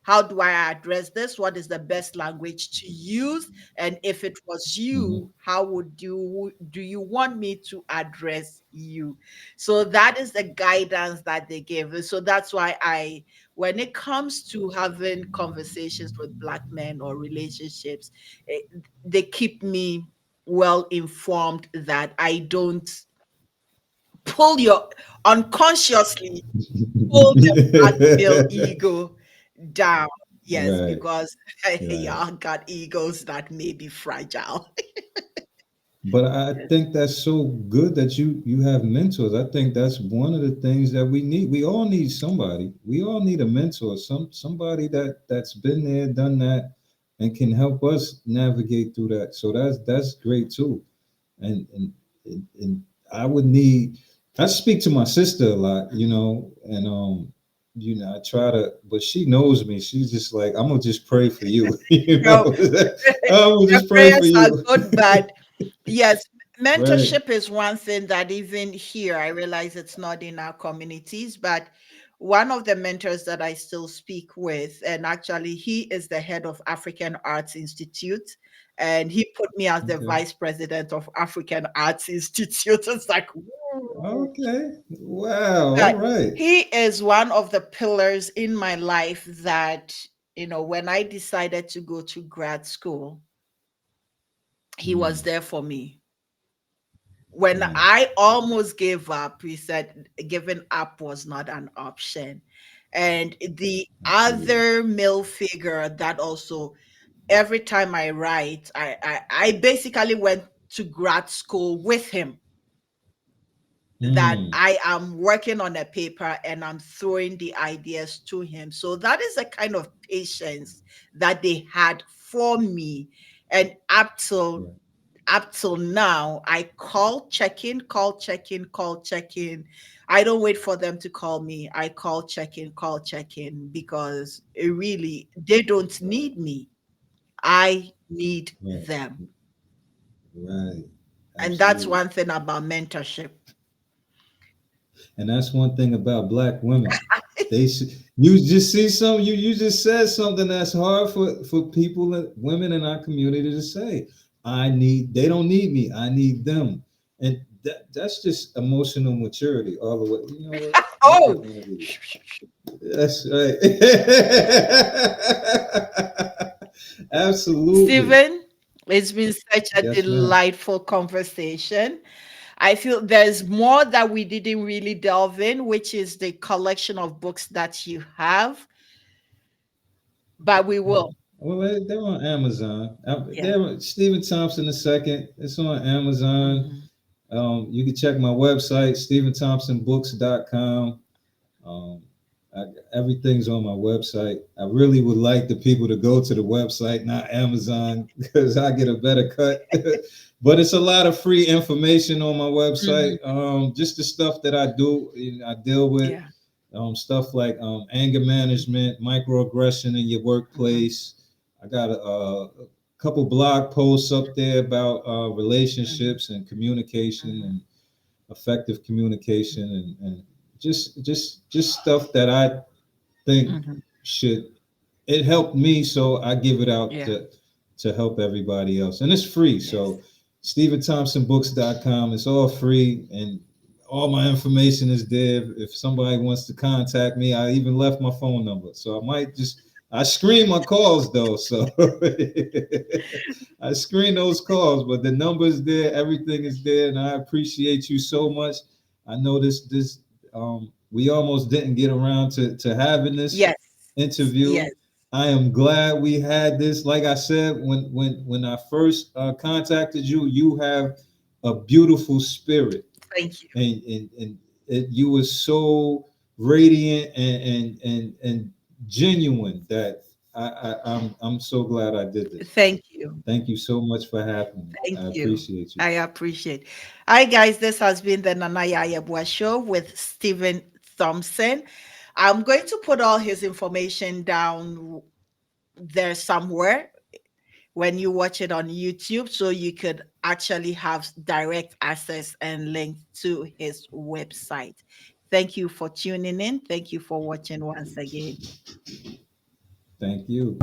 How do I address this? What is the best language to use? And if it was Hmm. you, how would you do you want me to address you? So that is the guidance that they give. So that's why when it comes to having conversations with black men or relationships, eh, they keep me well informed that I don't pull your unconsciously pull the black male ego down. Yes, Right. because Right. y'all got egos that may be fragile. But I think that's so good that you have mentors. I think that's one of the things that we need. We all need somebody. We all need a mentor, somebody that's been there, done that, and can help us navigate through that. So that's great too. And I would need. I speak to my sister a lot, and I try to, but she knows me. She's just like, I'm gonna just pray for you, No, I'm gonna your just pray for prayers are you, good, but yes, right? mentorship is one thing that even here, I realize it's not in our communities, but one of the mentors that I still speak with, and actually he is the head of African Arts Institute, and he put me as the Okay. vice president of African Arts Institute. It's like, woo. Okay. Wow. All But right. he is one of the pillars in my life that, when I decided to go to grad school, he was Mm, there for me. When right. I almost gave up, he said giving up was not an option. And the Absolutely. other male figure that also, every time I write, I basically went to grad school with him, that Mm, I am working on a paper and I'm throwing the ideas to him. So that is the kind of patience that they had for me. And right. up till now, I call check in, call check in, call check in. I don't wait for them to call me. I call check in, because it really, they don't need me. I need Right. them. Right. And that's Absolutely. one thing about mentorship. And that's one thing about black women. You just see some you just said something that's hard for people women in our community to say. They don't need me. I need them. And that's just emotional maturity all the way. You know what? Let me Oh, let me leave it. That's right. Absolutely. Stephen, it's been such a Yes, ma'am. delightful conversation. I feel there's more that we didn't really delve in, which is the collection of books that you have, but we will. Well, they're on Amazon. Yeah. They're Stephen Thompson the second. It's on Amazon. Mhm. You can check my website, stephenthompsonbooks.com. Um, Everything's on my website. I really would like the people to go to the website, not Amazon, because I get a better cut. But it's a lot of free information on my website. Mhm. Just the stuff that I do, I deal with Yeah. stuff like anger Mhm. management, microaggression in your Mhm. workplace. I got a couple blog posts up there about Mhm. relationships and communication Mhm. and effective communication and just stuff that I think Mhm. should it helped me, so I give it out Yeah. to help everybody else, and it's free. Yes. So stephenthompsonbooks.com, it's all free, and all my information is there. If somebody wants to contact me, I even left my phone number, so I screen my calls though, so I screen those calls, but the number's there, everything is there, and I appreciate you so much. I know this we almost didn't get around to having this Yes. interview. Yes. I am glad we had this. Like I said, when I first contacted you, you have a beautiful spirit, Thank you. and you were so radiant and genuine that I'm so glad I did this. Thank you. Thank you so much for having me. Thank I you. appreciate you. I appreciate. Hi guys, this has been the Nanaya Yabua show with Stephen Thompson. I'm going to put all his information down there somewhere. when you watch it on YouTube, so you could actually have direct access and link to his website. Thank you for tuning in. Thank you for watching once again. Thank you.